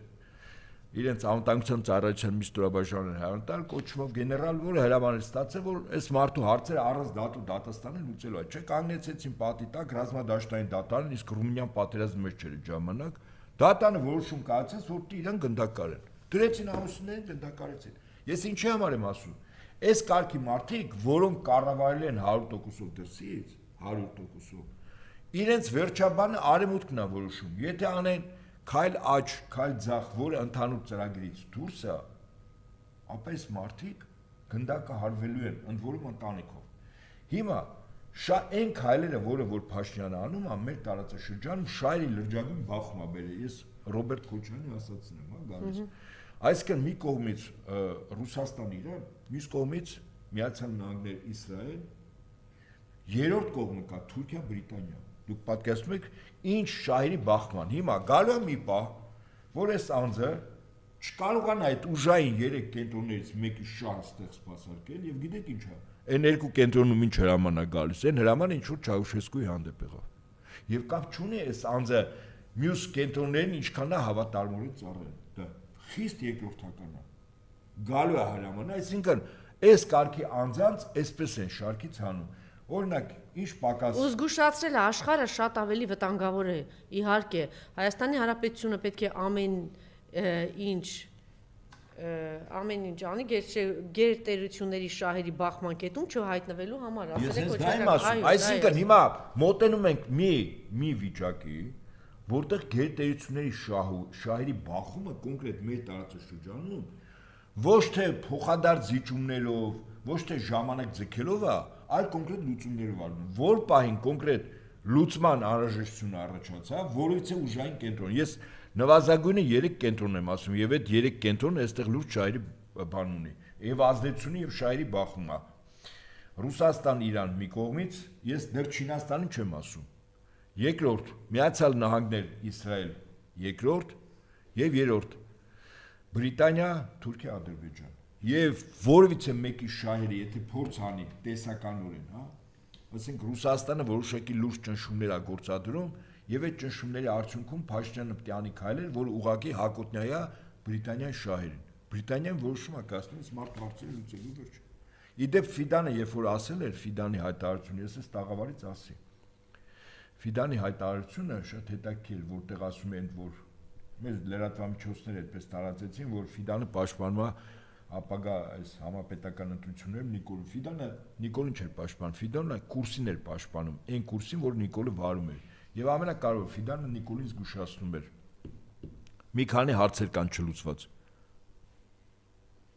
իրենց անվտանգության ծառայության մի ստորաբաժանումներ հայտարարել կոչումով գեներալ, որը հրաման ստացել, որ այս մարդու հարցերը առանց դատու դատաստանը լուծելու է, չէ՞, կանգնեցին պատի տակ ռազմադաշտային դատարան, իսկ Ռումինիան պատերազմի մեջ չէր ժամանակ, դատանը որոշում կայացրեց, որ իրեն գնդակարեն։ Դրեցին ամուսիններին գնդակարեցին։ Ես ինչի համար եմ ասում, այս կարգի մարդիկ, որոնք կառավարել են 100%-ով դրսից, 100%-ով, իրենց վերջաբանը արևմուտքն է որոշում։ Եթե անեն քայլ աճ, քայլ ձախ, որը ընդհանուր ծրագրից դուրս է, ապա այս մարդիկ գնդակահարվելու են, ընդ որում ընտանիքով։ Հիմա այն քայլերը, որ Փաշինյանը անում է, մեր տարածաշրջանում շայրի լրջագույն բախում է բերել։ Ես Ռոբերտ Քոչարյանի ասածն եմ, հա, գալիս։ Այսինքն մի կողմից Ռուսաստան Իրան, մյուս կողմից Միացյալ Նահանգներ Իսրայել, երրորդ կողմը կա Թուրքիա, Բրիտանիա։ Դուք պատկերացնում եք ինչ շահերի բախման։ Հիմա գալու է մի պահ, որ այս անձը չկարողանա այդ ուժային 3 կենտրոններից մեկի շահ ստեղ սպասարկել եւ գիտեք ինչ է։ Այն երկու կենտրոնում ինչ հրաման է գալիս, այն հրամանը ինչ որ Չաուշեսկուի հանդեպ եղավ։ Եվ կապ չունի այս անձը մյուս կենտրոններին ինչքան է հավատարմորեն ծառայել։ Դա խիստ երկրորդական է։ Գալու է հրամանը, այսինքն այս կարգի անձանց այսպես են շարքից հանում։ Օրինակ, ինչ պակաս։ Ու զգուշացրել է աշխարհը շատ ավելի վտանգավոր է։ Իհարկե, Հայաստանի Հանրապետությունը պետք է ամեն ինչ անի գերտերությունների շահերի բախման կետում չհայտնվելու համար, ասել եք, որ այսինքն հիմա մոտենում ենք մի վիճակի, որտեղ գերտերությունների շահերի բախումը կոնկրետ մեր տարածաշրջանում ոչ թե փոխադարձ զիջումներով, ոչ թե ժամանակ ձգելով է, այլ կոնկրետ լուծումներով արվում։ Որ պահին կոնկրետ լուծման անհրաժեշտություն առաջացավ, որից է ուժային կենտրոն։ Ես նվազագույնը 3 կենտրոն եմ ասում, եւ այդ 3 կենտրոնը այստեղ լուրջ շահերի բան ունի, եւ ազդեցությունը եւ շահերի բախումը։ Ռուսաստան, Իրան մի կողմից, ես դեռ Չինաստանին չեմ ասում։ Երկրորդ Միացյալ Նահանգներ Իսրայել, երկրորդ եւ երրորդ Բրիտանիա, Թուրքիա, Ադրբեջան։ Եվ որևիցե մեկի շահերը, եթե փորձ անի տեսականորեն, հա, ասենք Ռուսաստանը որոշակի լուրջ ճնշումներ է գործադրում, եւ այդ ճնշումների արդյունքում Փաշինյանը պետք է անի քայլեր, որ ուղղակի հակոտնյա Բրիտանիայի շահերին։ Բրիտանիան որոշում է կայացնում smart հարցերը լուծելու վերջ։ Իդեպ Ֆիդանը, երբ որ ասել էր Ֆիդանի հայտարարությունը, ես այս տաղավարից ասի։ Ֆիդանի հայտարարությունը շատ հետաքրքիր, որտեղ ասում են, որ մեր լրատվամիջոցները այդպես տարածեցին, որ Ֆիդանը պաշտպանում է ապագա այս համապետական ընտրություններում Նիկոլ Ֆիդանը Նիկոլին չէր պաշտպանում, Ֆիդանը կուրսին էր պաշտպանում, այն կուրսին, որ Նիկոլը վարում էր։ Եվ ամենակարևորը Ֆիդանը Նիկոլին զգուշացնում էր։ Մի քանի հարցեր կան չլուծված։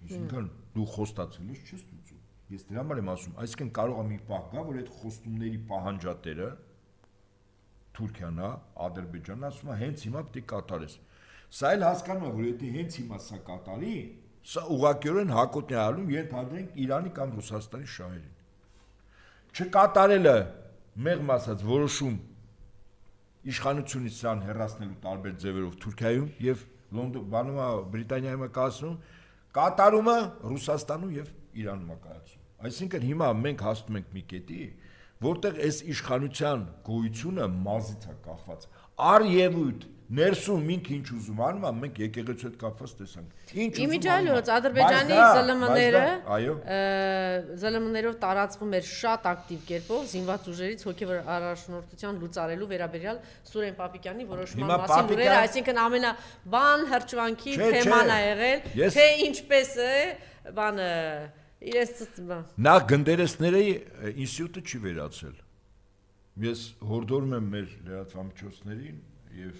Այսինքն դու խոստացել ես, չես լուծում։ Ես դրա համար եմ ասում, այսինքն կարող է մի պահ գա, որ այդ խոստումների պահանջատերը Թուրքիան, Ադրբեջանն ասում է հենց հիմա պետք է կատարես։ Սա էլ հասկանում է, որ եթե հենց հիմա սա կատարի, սա ուղղակիորեն հակոտնյալում ենթադրենք Իրանի կամ Ռուսաստանի շահերին։ Չկատարելը մեղմ ասած որոշում իշխանությունից սրան հեռացնելու տարբեր ձևերով Թուրքիայում եւ բանումա Բրիտանիայում կայացնում, կատարումը Ռուսաստանում եւ Իրանում կայացում։ Այսինքն հիմա մենք հասնում ենք մի կետի, որտեղ այս իշխանության գոյությունը մազից է կախված։ Արևույթ ներսում ինք ինչ ուզում անում, մենք եկեղեցու հետ կապված տեսանք։ Ինչ ուզում։ Իմիջիայլոց Ադրբեջանի ԶԼՄ-ներով տարածվում էր շատ ակտիվ կերպով զինված ուժերից հոգևոր առաջնորդության լուծարելու վերաբերյալ Սուրեն Պապիկյանի որոշման մասին լուրերը, այսինքն ամենաբան հրճվանքի թեման է եղել, թե ինչպես է բանը Նա գնդերեսների ինստիտուտը չի վերացել։ Ես հորդորում եմ մեր լրատվամիջոցներին եւ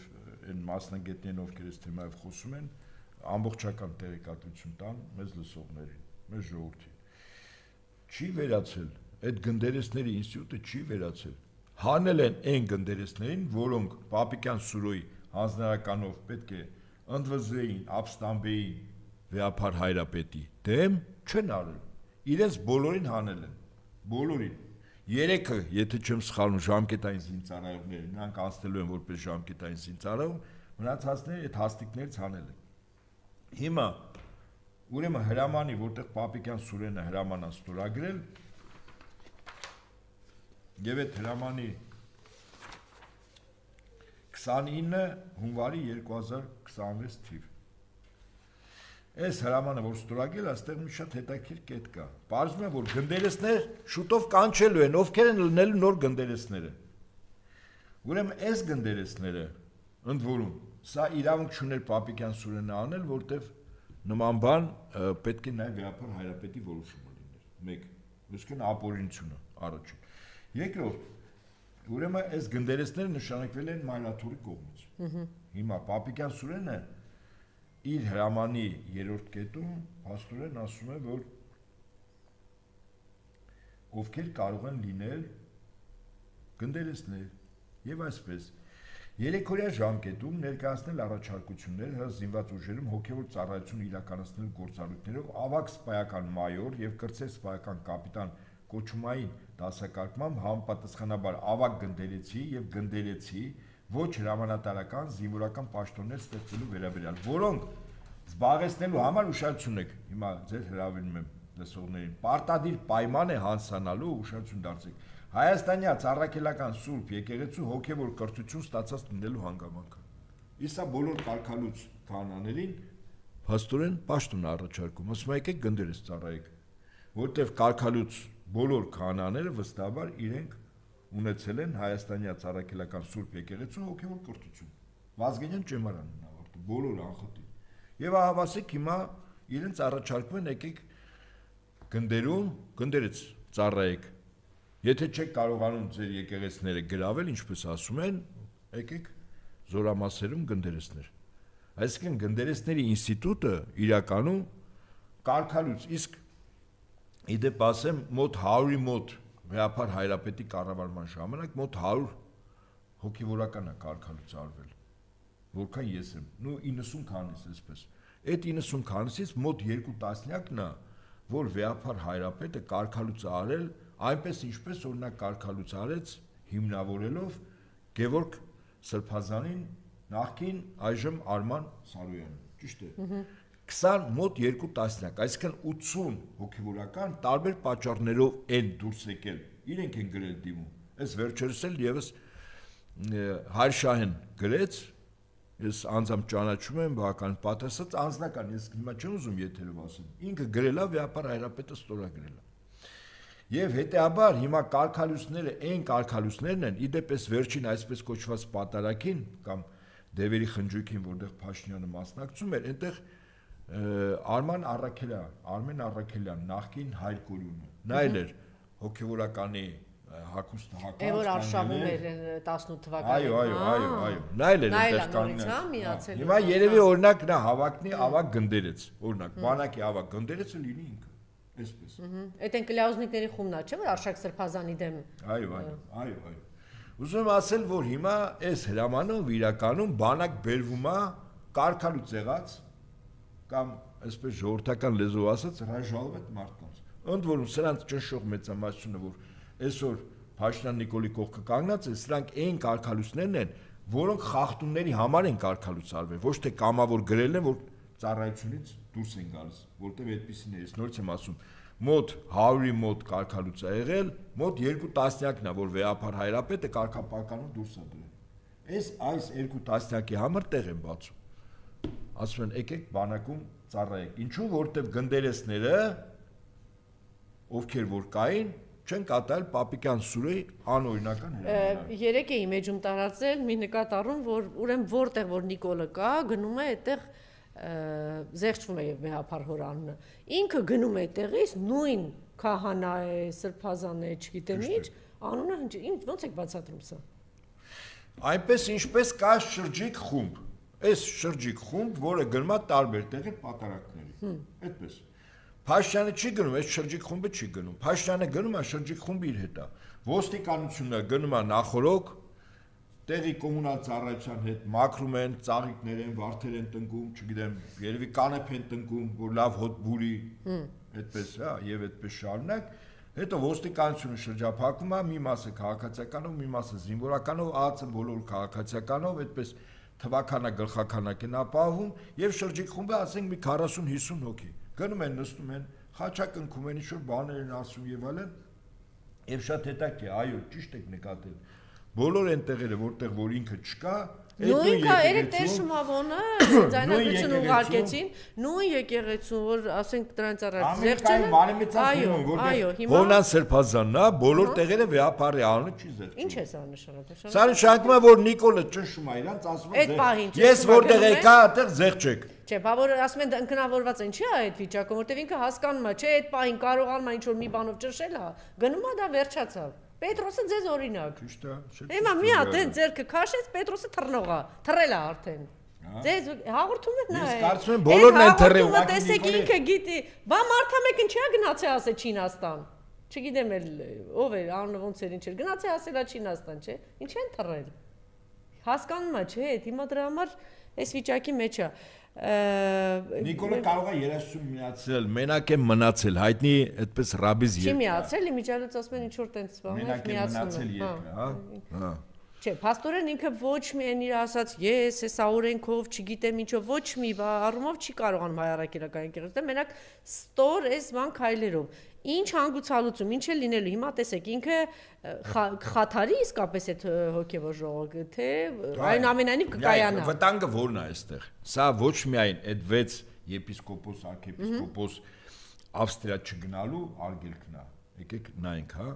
այն մասնագետներին, ովքեր այս թեմայով խոսում են, ամբողջական տեղեկատվություն տան մեզ լսողներին, մեր ժողովրդին։ Չի վերացել, այդ գնդերեսների ինստիտուտը չի վերացել։ Հանել են այն գնդերեսներին, որոնք Պապիկյան Սուրոյի հանձնարարականով պետք է ընդվզեին, ապստամբեին Վեհափար Հայրապետի դեմ չեն արել։ Իրենց բոլորին հանել են, բոլորին։ Երեքը, եթե չեմ սխալվում, ժամկետային զինծառայողները, նրանք անցնելու են որպես ժամկետային զինծառայող, մնացածները այդ հաստիկներից հանել են։ Հիմա ուրեմն հրամանի, որտեղ Պապիկյան Սուրենը հրաման է ստորագրել, եւ այդ հրամանի 29 հունվարի 2026 թիվ։ Այս հրամանը, որ ստորագրել, այստեղ մի շատ հետաքրքիր կետ կա։ Պարզվում է, որ գնդերեսներ շուտով կանչելու են, ովքեր են լինելու նոր գնդերեսները։ Ուրեմն այս գնդերեսները, ընդ որում, սա իրավունք չուներ Պապիկյան Սուրենը անել, որտեվ նման բան պետք է նաև Վեհափար Հայրապետի որոշումը լիներ։ 1. Այսինքն ապօրինությունը առաջին։ Երկրորդ, ուրեմն այս գնդերեսները նշանակվել են Մայրաթորի կողմից։ Հիմա Պապիկյան Սուրենը իր հրամանի երրորդ կետում փաստորեն ասում է, որ ովքեր կարող են լինել գնդերեսներ եւ այսպես։ Երեկորյա ժամկետում ներկայացնել առաջարկություններ զինված ուժերում հոգևոր ծառայություն իրականացնելու գործառույթներով ավագ սպայական մայոր եւ կրտսեր սպայական կապիտան կոչումային դասակարգմամբ համապատասխանաբար ավագ գնդերեցի եւ գնդերեցի ոչ հրամանատարական զինվորական պաշտոններ ստեղծելու վերաբերյալ, որոնք զբաղեցնելու համար ուշադրություն եք, հիմա ձեր հրավիրում եմ լսողներին, պարտադիր պայման է հանձնանալու ուշադրություն դարձեք Հայաստանյաց առաքելական Սուրբ եկեղեցու հոգևոր կրթություն ստացած լինելու հանգամանքը։ Իսա բոլոր կարգալուց քահանաներին փաստորեն պաշտոն առաջարկում, ասում եկեք գնդերից ծառայեք, որտեղ կարգալուց բոլոր քահանաները վստահաբար իրենք ունեցել են Հայաստանյաց առաքելական Սուրբ եկեղեցու հոգևոր կրթություն։ Վազգենյան ճեմարանն են ավարտել, բոլոր անխտի։ Եվ ահավասիկ հիմա իրենց առաջարկում են եկեք գնդերում գնդերից ծառայեք։ Եթե չեք կարողանում ձեր եկեղեցիները գրավել, ինչպես ասում են, եկեք զորամասերում գնդերեսներ։ Այսինքն գնդերեսների ինստիտուտը իրականում կարգալուց, իսկ իդեպ ասեմ մոտ 100-ի մոտ Վեհապար Հայրապետի կառավարման ժամանակ մոտ 100 հոգևորական է կարգալուց արվել, որքան ես եմ, նու 90 քանից այսպես։ Այդ 90 քանից մոտ 2 տասնյակն է, որ Վեհապար Հայրապետը կարգալուց արել այնպես ինչպես օրինակ կարգալուց արեց հիմնավորելով Գևորգ Սրբազանին նախկին այժմ Արման Սարոյանին, ճիշտ է։ 20 մոտ 2 տասնյակ, այսինքն 80 հոգևորական տարբեր պատճառներով են դուրս եկել, իրենք են գրել դիմում։ Այս վերջերս էլ եւս Հայր Շահեն գրեց, ես անձամբ ճանաչում եմ, բավական պատասխան անձնական, ես հիմա չեմ ուզում եթերով ասեմ։ Ինքը գրել է Վեհապար Հայրապետը ստորագրել է։ Եվ հետեաբար հիմա կարգալույսները այն կարգալույսներն են, իդեպ վերջին այսպես կոչված պատարագին կամ դևերի խնջույքին, որտեղ Փաշինյանը մասնակցում էր, այնտեղ Արմեն Առաքելյան, նախկին Հայր Կորյունը, նա էր հոգևորականի հակուստ հակած, որ արշավում էր 18 թվականին։ Այո, նա էր այնտեղ կանգնած։ Հիմա երևի օրինակ նա հավակնի ավակ գնդերից, օրինակ բանակի ավակ գնդերիցը լինի ինքը։ Այսպես։ Այդ են կլյաուզնիկների խումնա, չէ՞ որ Արշակ Սրբազանի դեմ։ Այո։ Ուզում եմ ասել, որ հիմա այս հրամանով իրականում բանակ բերվում է կարգալուց եղած կամ այսպես ժողովրդական լեզվով ասած հրաժարվեց մարդկանց։ Ընդ որում սրանց ճնշող մեծամասնությունը, որ այսօր Փաշինյան Նիկոլի կողքը կանգնած է, սրանք այն կարգալույսներն են, որոնք խախտումների համար են կարգալույց արվել, ոչ թե կամավոր գրել են, որ ծառայությունից դուրս են գալիս, որտեղ այդպիսին է, ես նորից եմ ասում, մոտ 100-ի մոտ կարգալույց է եղել, մոտ 2 տասնյակն է, որ Վեհապար Հայրապետը կարգապահականում դուրս է դրել։ Այս 2 տասնյակի համար տեղ են բացում։ Ասում են, եկեք բանակում ծառայեք։ Ինչու, որտեղ գնդերեսները, ովքեր որ կային, չեն կատարել Պապիկյան Սուրեի անօրինական հրամանները։ Երեք էի մեջում տարածել մի նկատառում, որ ուրեմն որտեղ որ Նիկոլը կա, գնում է այդտեղ զեղչվում է եւ Վեհապար հորանունը։ Ինքը գնում է այդտեղից նույն քահանա է, Սրբազան է, չգիտեմ ինչ, անունը ինչ ոնց եք բացատրում սա։ Այնպես ինչպես կա շրջիկ խումբ։ Այս շրջիկ խումբ, որը գնում է տարբեր տեղեր պատարակների։ Այդպես։ Փաշինյանը չի գնում, այս շրջիկ խումբը չի գնում։ Փաշինյանը գնում է շրջիկ խումբի իր հետ է։ Ոստիկանությունը գնում է նախորոք, տեղի կոմունալ ծառայության հետ մաքրում են, ծաղիկներ են, վարդեր են տնկում, չգիտեմ, երևի կանեփ են տնկում, որ լավ հոտ բուրի, այդպես, հա, եւ այդպես շարունակ։ Հետո ոստիկանությունը շրջափակվում է, մի մասը քաղաքացիականով, մի մասը զինվորականով, ԱԱՑ-ը բոլոր քաղաքացիականով, այդպես թվականա գլխականակ են ապահովում եւ շրջիկ խումբը ասենք մի 40-50 հոգի։ Գնում են, նստում են, խաչակնքում են, ինչ-որ բաներ են ասում եւ այլն։ Եվ շատ հետաքրքիր է, այո, ճիշտ եք նկատել։ Բոլոր այն տեղերը, որտեղ որ ինքը չկա, նույնքա երեք Տեր-Շմավոնը ձայնագրություն ուղարկեցին, նույն եկեղեցուն, որ ասենք դրանց առաջ զեղչելը, այո, հիմա Հովնան Սրբազանն է, բոլոր տեղերը Վեհապարի անունը չի զեղչում։ Ինչ է սա նշանակում։ Սա նշանակում է, որ Նիկոլը ճնշում է իրանց, ասում է, ես որտեղ եկա, այդտեղ զեղչեք։ Չէ, բա որ ասում են ընկնավորված են, չի այդ վիճակում, որտեղ ինքը հասկանում է, չէ, այդ պահին կարողանում է ինչ-որ մի բանով ճնշել, հա, գնում է դա վերջացավ։ Պետրոսը ձեզ օրինակ։ Ճիշտ է։ Հիմա մի հատ այն ձերքը քաշեց, Պետրոսը թռնող է, թռել է արդեն։ Ձեզ հաղորդում եք նա։ Ես կարծում եմ բոլորն են թռել։ Տեսեք ինքը գիտի, բա մարդամեկն չի գնացել ասել Չինաստան։ Չգիտեմ էլ ով էր, անունը ոնց էր, ինչ էր, գնացել ասել Չինաստան, չէ։ Ինչ են թռել։ Հասկանում եմ, չէ, հիմա դրա համար այս վիճակի մեջ է։ Նիկոլը կարող է երաժշտություն միացել, մենակ է մնացել, հայտնի այդպես ռաբիզ երկը։ Չի միացել, իմիջիալից ասում են ինչ որ տենց բաներ միացնում են։ Հա։ Չէ, փաստորեն ինքը ոչ միայն իր ասած ես հեսա օրենքով, չգիտեմ ինչով, ոչ մի առումով չի կարողանում հայարակիրական եկեղեցու, մենակ ստոր այս բան քայլերով։ Ինչ հանգուցալուծում, ինչ է լինելու։ Հիմա տեսեք, ինքը խաթարի իսկապես այդ հոգևոր ժողովը, թե այն ամենայնիվ կկայանա։ Վտանգը ո՞րն է այստեղ։ Սա ոչ միայն այդ 6 եպիսկոպոս, արքեպիսկոպոս Ավստրիա չգնալու արգելքն է։ Եկեք նայենք, հա։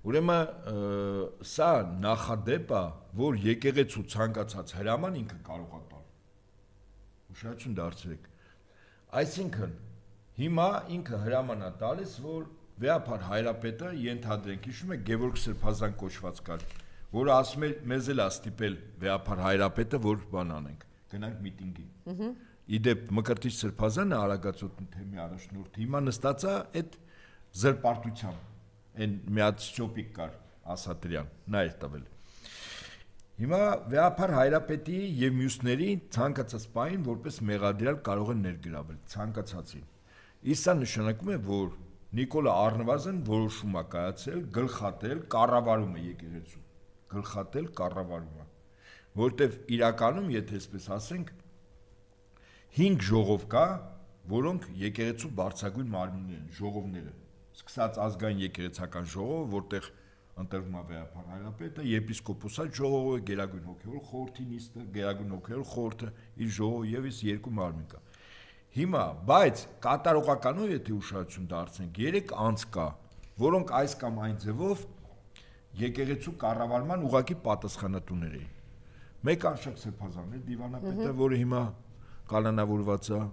Ուրեմն սա նախադեպ է, որ եկեղեցու ցանկացած հրաման ինքը կարող է տալ։ Ուշադրություն դարձրեք։ Այսինքն հիմա ինքը հրաման է տալիս, որ վեհապար հայրապետը ենթադրենք, հիշում եք Գևորգ Սրբազան կոչված կար, որը ասում էր մեզ էլ է ստիպել վեհապար հայրապետը, որ բան անենք, գնանք միտինգի։ Իդեպ Մկրտիչ Սրբազանը Արագածոտնի թեմի առաջնորդ հիմա նստած է այդ զրպարտությամբ Այն միած շոպիկ կար Ասատրյան, նա էր տվել։ Հիմա վեհապար հայրապետի եւ մյուսների ցանկացած պահին որպես մեղադրյալ կարող են ներգրավել, ցանկացածին։ Իսկ սա նշանակում է, որ Նիկոլը առնվազն որոշում է կայացել, գլխատել կառավարումը եկեղեցու, գլխատել կառավարումը, որտեվ իրականում, եթե այսպես ասենք, 5 ժողով կա, որոնք եկեղեցու բարձրագույն մարմիններ են, ժողովները Սկսած ազգային եկեղեցական ժողովը, որտեղ ընտրվում է վեհապար հայրապետը, եպիսկոպոսատ ժողովը, Գերագույն հոգևոր խորհրդի նիստը, Գերագույն հոգևոր խորհուրդը, իր ժողովը եւս 2 մարմին կա։ Հիմա, բայց կատարողականով եթե ուշադրություն դարձնենք, 3 անձ կա, որոնք այս կամ այն ձևով եկեղեցու կառավարման ուղղակի պատասխանատուներ էին։ Մեկ Արշակ Սրբազանն է դիվանապետը, որը հիմա կալանավորված է,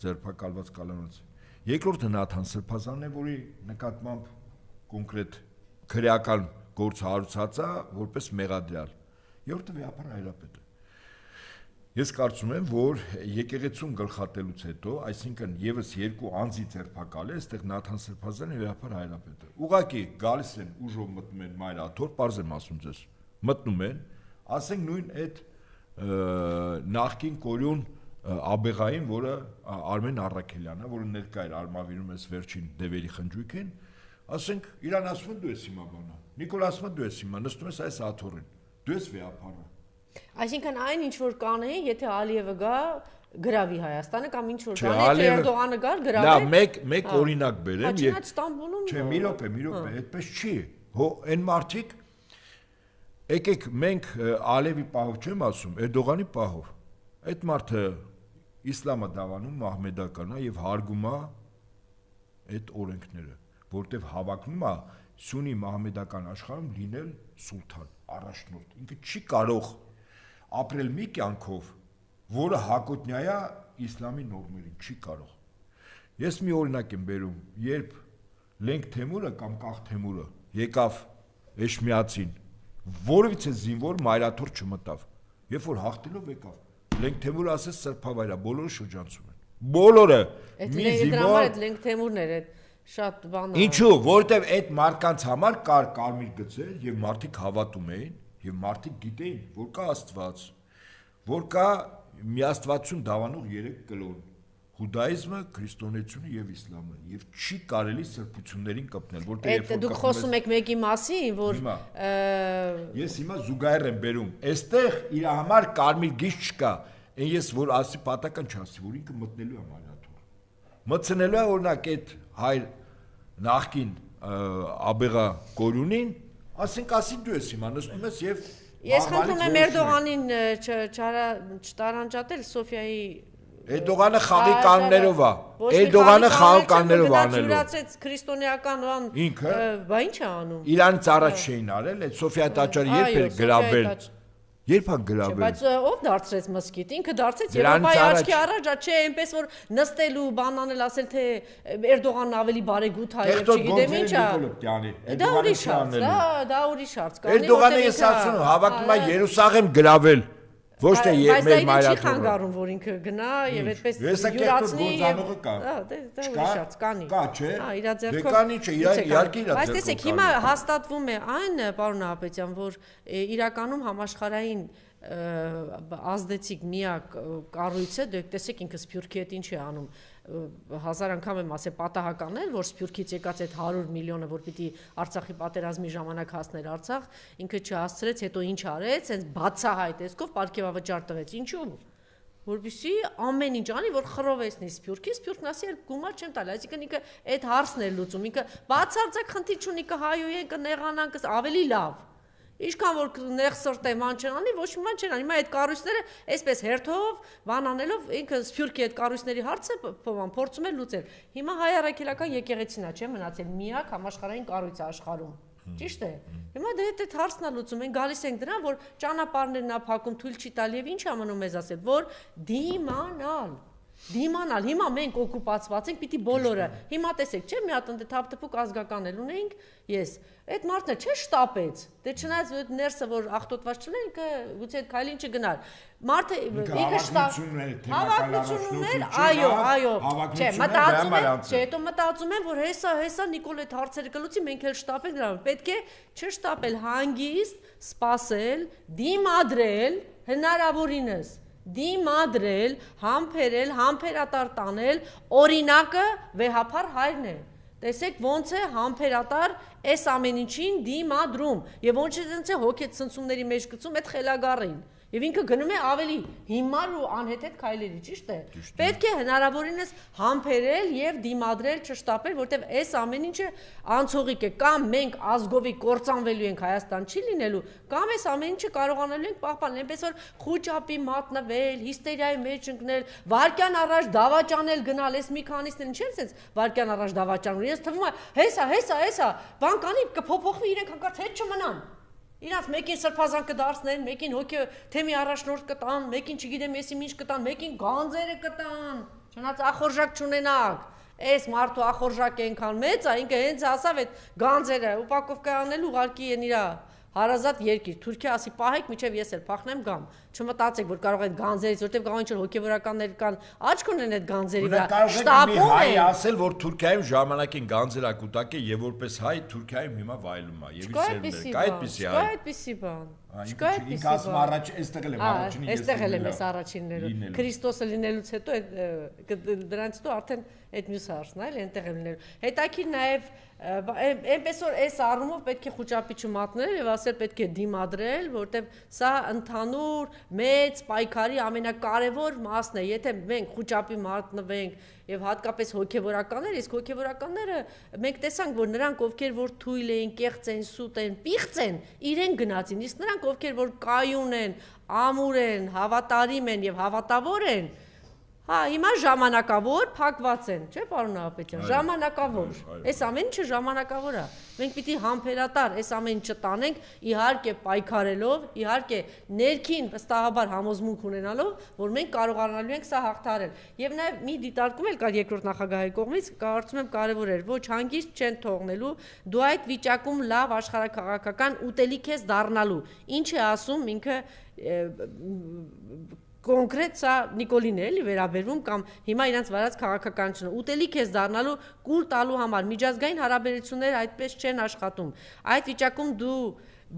ձերբակալված կալանված Երկրորդը Նաթան Սրբազանն է, որի նկատմամբ կոնկրետ քրեական գործ հարուցած է որպես մեղադրյալ։ Երրորդը վեհապար հայրապետը։ Ես կարծում եմ, որ եկեղեցուն գլխատելուց հետո, այսինքն եւս 2 անձի ձերբակալ է, այստեղ Նաթան Սրբազանը եւ վեհապար հայրապետը։ Ուղղակի գալիս են ուժով մտնում են մայր աթոռ, պարզ եմ ասում ձեզ։ Մտնում են, ասենք նույն այդ նախկին կորյուն Աբեղային, որը Արմեն Առաքելյանը, որը ներկա էր Արմավիրում էս վերջին դևերի խնջույքին, ասենք իրան ասում են դու ես հիմա բանը։ Նիկոլ ասում է դու ես հիմա, նստում ես այս աթոռին։ Դու ես վեհապարը։ Այսինքն այն ինչ որ կանեին, եթե Ալիևը գա գրավի Հայաստանը կամ ինչ որ կանեին, թե Էրդողանը գար գրավի։ Լավ, մեկ օրինակ բերեմ եւ Ստամբուլում։ Չէ, մի րոպե, այդպես չի։ Հո այն մարդիկ եկեք մենք Ալիևի պահով չեմ ասում, Էրդողանի պահով։ Այդ մարդը Իսլամը դավանում մահմեդական է եւ հարգում է այդ օրենքները, որտեվ հավակնում է սունի մահմեդական աշխարհում լինել սուլթան, առաջնորդ։ Ինքը չի կարող ապրել մի կյանքով, որը հակոտնյա է իսլամի նորմերին, չի կարող։ Ես մի օրինակ եմ բերում, երբ Լենք Թեմուրը կամ Կախ Թեմուրը եկավ Էշմիածին, որևիցե զինվոր մայրաթոռ չմտավ, երբ որ հաղթելով եկավ Լենք Թեմուրը ասեց սրբավայր է, բոլորը շրջանցում են։ Բոլորը մի զինվոր այդ Լենք Թեմուրն էր, այդ շատ բան։ Ինչու, որովհետև այդ մարդկանց համար կար կարմիր գծեր եւ մարդիկ հավատում էին եւ մարդիկ գիտեին, որ կա Աստված, որ կա միաստվածություն դավանող 3 կլոն՝ հուդայիզմը, քրիստոնեությունը եւ իսլամը, եւ չի կարելի սրբություններին կպնել, որտեղ երբ որ դուք խոսում եք մեկի մասին, որ ես հիմա զուգահեռ եմ բերում, այստեղ իր համար կարմիր գիծ չկա, այն ես որ ասի պատական չասի, որ ինքը մտնելու է մայրաթոռ։ Մտցնելու է օրինակ այդ հայր նախկին Աբեղա կորյունին, ասենք ասի դու ես հիմա նստում ես եւ ես խնդրում եմ Էրդողանին չտարանջատել Սոֆիայի Էրդողանը խաղի կաններով է։ Էրդողանը խաղի կաններով անելու։ Յուրացեց քրիստոնեական բան։ Ինքը բա ինչ է անում։ Իրանից առաջ չէին արել, այդ Սոֆիա տաճարը երբ էր գրավել։ Երբ է գրավել։ Բայց ով դարձրեց մսկիթ։ Ինքը դարձեց Եվրոպայի աչքի առաջ, չէ, այնպես որ նստելու բան անել ասել թե Էրդողանն ավելի բարեգութ է եւ չգիտեմ ինչ է։ Դա ուրիշ հարց, դա ուրիշ հարց։ Էրդողանը ես ասում հավակնում է Երուսաղեմ գրավել։ Ոչ թե մեր մայրաթորը։ Չի խանգարում, որ ինքը գնա եւ այդպես յուրացնի եւ կանի։ Կա, չէ։ Իր ձեռքով։ Դե կանի չէ, իհարկե իր ձեռքով։ Բայց տեսեք, հիմա հաստատվում է այն, պարոն Նահապետյան, որ իրականում համաշխարհային ազդեցիկ միակ կառույցը, դուք տեսեք ինքը Սփյուռքի հետ ինչ է անում, 1000 անգամ եմ ասել պատահականներ, որ Սփյուռքից եկած այդ 100 միլիոնը, որ պիտի Արցախի պատերազմի ժամանակ հասներ Արցախ, ինքը չհասցրեց, հետո ինչ արեց, հենց բացահայտ տեսքով պարգևավճար տվեց, ինչու՞։ Որպեսզի ամեն ինչ անի, որ խռովեցնի Սփյուռքին, Սփյուռքն ասի, գումար չեմ տալի, այսինքն ինքը այդ հարցն է լուծում, ինքը բացարձակ խնդիր չունի, կհայոյեն, կնեղանան, ավելի լավ։ Ինչքան որ նեղ սրտե ման չեն անի, ոչ մի ման չեն անի, հիմա այդ կառույցները այսպես հերթով, բան անելով, ինքը Սփյուռքի այդ կառույցների հարցը փորձում է լուծել։ Հիմա հայ առաքելական եկեղեցին է, չէ՞, մնացել միակ համաշխարհային կառույցը աշխարհում։ Ճիշտ է։ Հիմա դե այդ հարցն է լուծում, մենք գալիս ենք դրան, որ ճանապարհներն է փակում, թույլ չի տալի եւ ինչ ամնում մեզ ասել, որ դիմանալ, հիմա մենք օկուպացված ենք, պիտի բոլորը, հիմա տեսեք, չէ՞, մի հատ ընդ թափթփուկ ազգական էլ ունեինք, ես, այդ մարդը չէ շտապեց, դե չնայած այդ ներսը, որ աղտոտված չլինի, ինքը գուցե այդ քայլին չգնար, մարդը ինքը հավակնություն ուներ, այո, չէ, մտածում եմ, որ հեսա Նիկոլ այդ հարցերը կլուծի, մենք էլ շտապենք դրան, պետք է չշտապել, հանգիստ, սպասել, դիմադրել, հնարավորինս դիմադրել, համբերել, համբերատար տանել, օրինակը վեհափար հայրն է։ Տեսեք ոնց է համբերատար այս ամեն ինչին դիմադրում եւ ոնց է հոգետ ցնցումների մեջ գցում այդ խելագարին։ Եվ ինքը գնում է ավելի հիմար ու անհեթեթ քայլերի, ճիշտ է։ Պետք է հնարավորինս համբերել եւ դիմադրել, չշտապել, որտեւ այս ամեն ինչը անցողիկ է, կամ մենք ազգովի կործանվելու ենք, Հայաստան չի լինելու, կամ այս ամեն ինչը կարողանալու ենք պահպանել, այնպես որ խոճապի մատնվել, հիստերիայի մեջ ընկնել, վարկյան առաջ դավաճանել գնալ, այս մի քանիսն ինչ են sense վարկյան առաջ դավաճանում։ Ես թվում է, հեսա, բան կանի, կփոփոխվի, իրենք հանկարծ հետ չմնան։ Իրանց մեկին սրբազան կդարձնեն, մեկին հոգի թեմի առաջնորդ կտան, մեկին չգիտեմ եսի ինչ կտան, մեկին գանձերը կտան, չնայած ախորժակ չունենակ, այս մարդու ախորժակ այնքան մեծ է, ինքը հենց ասավ այդ գանձերը ուպակովկա անել ուղարկի են իրա հարազատ երկիր, Թուրքիա ասի պահեք, միջև ես էլ փախնեմ գամ, չմտածեք, որ կարող այդ գանձերից, որտեղ կարող ինչ-որ հոգևորականներ կան, աչք ունեն այդ գանձերի վրա, շտապում են։ Ասել, որ Թուրքիայում ժամանակին գանձերակուտակ է եւ որպես հայ Թուրքիայում հիմա վայելում է եւ իր սերունդները, կա այդպիսի բան։ Չկա այդպիսի բան։ Ինքը առաջ այստեղ էլ եմ առաջինը, այստեղ էլ եմ ես առաջիններով։ Քրիստոսը լինելուց հետո դրանից հետո արդեն այդ մյուս հարցն է, այնտեղ եմ լինելու։ Հետաքրքիր նաեւ այնպես որ այս առումով պետք է խոճապի չմատնել եւ ասել պետք է դիմադրել, որտեւ սա ընդհանուր մեծ պայքարի ամենակարևոր մասն է, եթե մենք խոճապի մատնվենք եւ հատկապես հոգեվորականներ, իսկ հոգեվորականները մենք տեսանք, որ նրանք ովքեր որ թույլ են, կեղծ են, սուտ են, պիղծ են, իրեն գնացին, իսկ նրանք ովքեր որ կայուն են, ամուր են, հավատարիմ են եւ հավատավոր են, հա, հիմա ժամանակավոր փակված են, չէ՞ պարոն Նահապետյան, ժամանակավոր։ Այս ամեն ինչը ժամանակավոր է։ Մենք պիտի համբերատար այս ամեն ինչը տանենք, իհարկե պայքարելով, իհարկե ներքին վստահաբար համոզմունք ունենալով, որ մենք կարողանալու ենք սա հաղթահարել։ Եվ նաև մի դիտարկում էլ կար երկրորդ նախագահի կողմից, կարծում եմ կարևոր էր, ոչ հանգիստ չեն թողնելու, դու այդ վիճակում լավ աշխարհաքաղաքական ուտելիք ես դառնալու։ Ինչ է ասում ինքը կոնկրետ սա Նիկոլին էլի վերաբերվում կամ հիմա իրանց վարած քաղաքականությունը ուտելիք ես դառնալու կուլ տալու համար միջազգային հարաբերությունները այդպես չեն աշխատում այդ վիճակում դու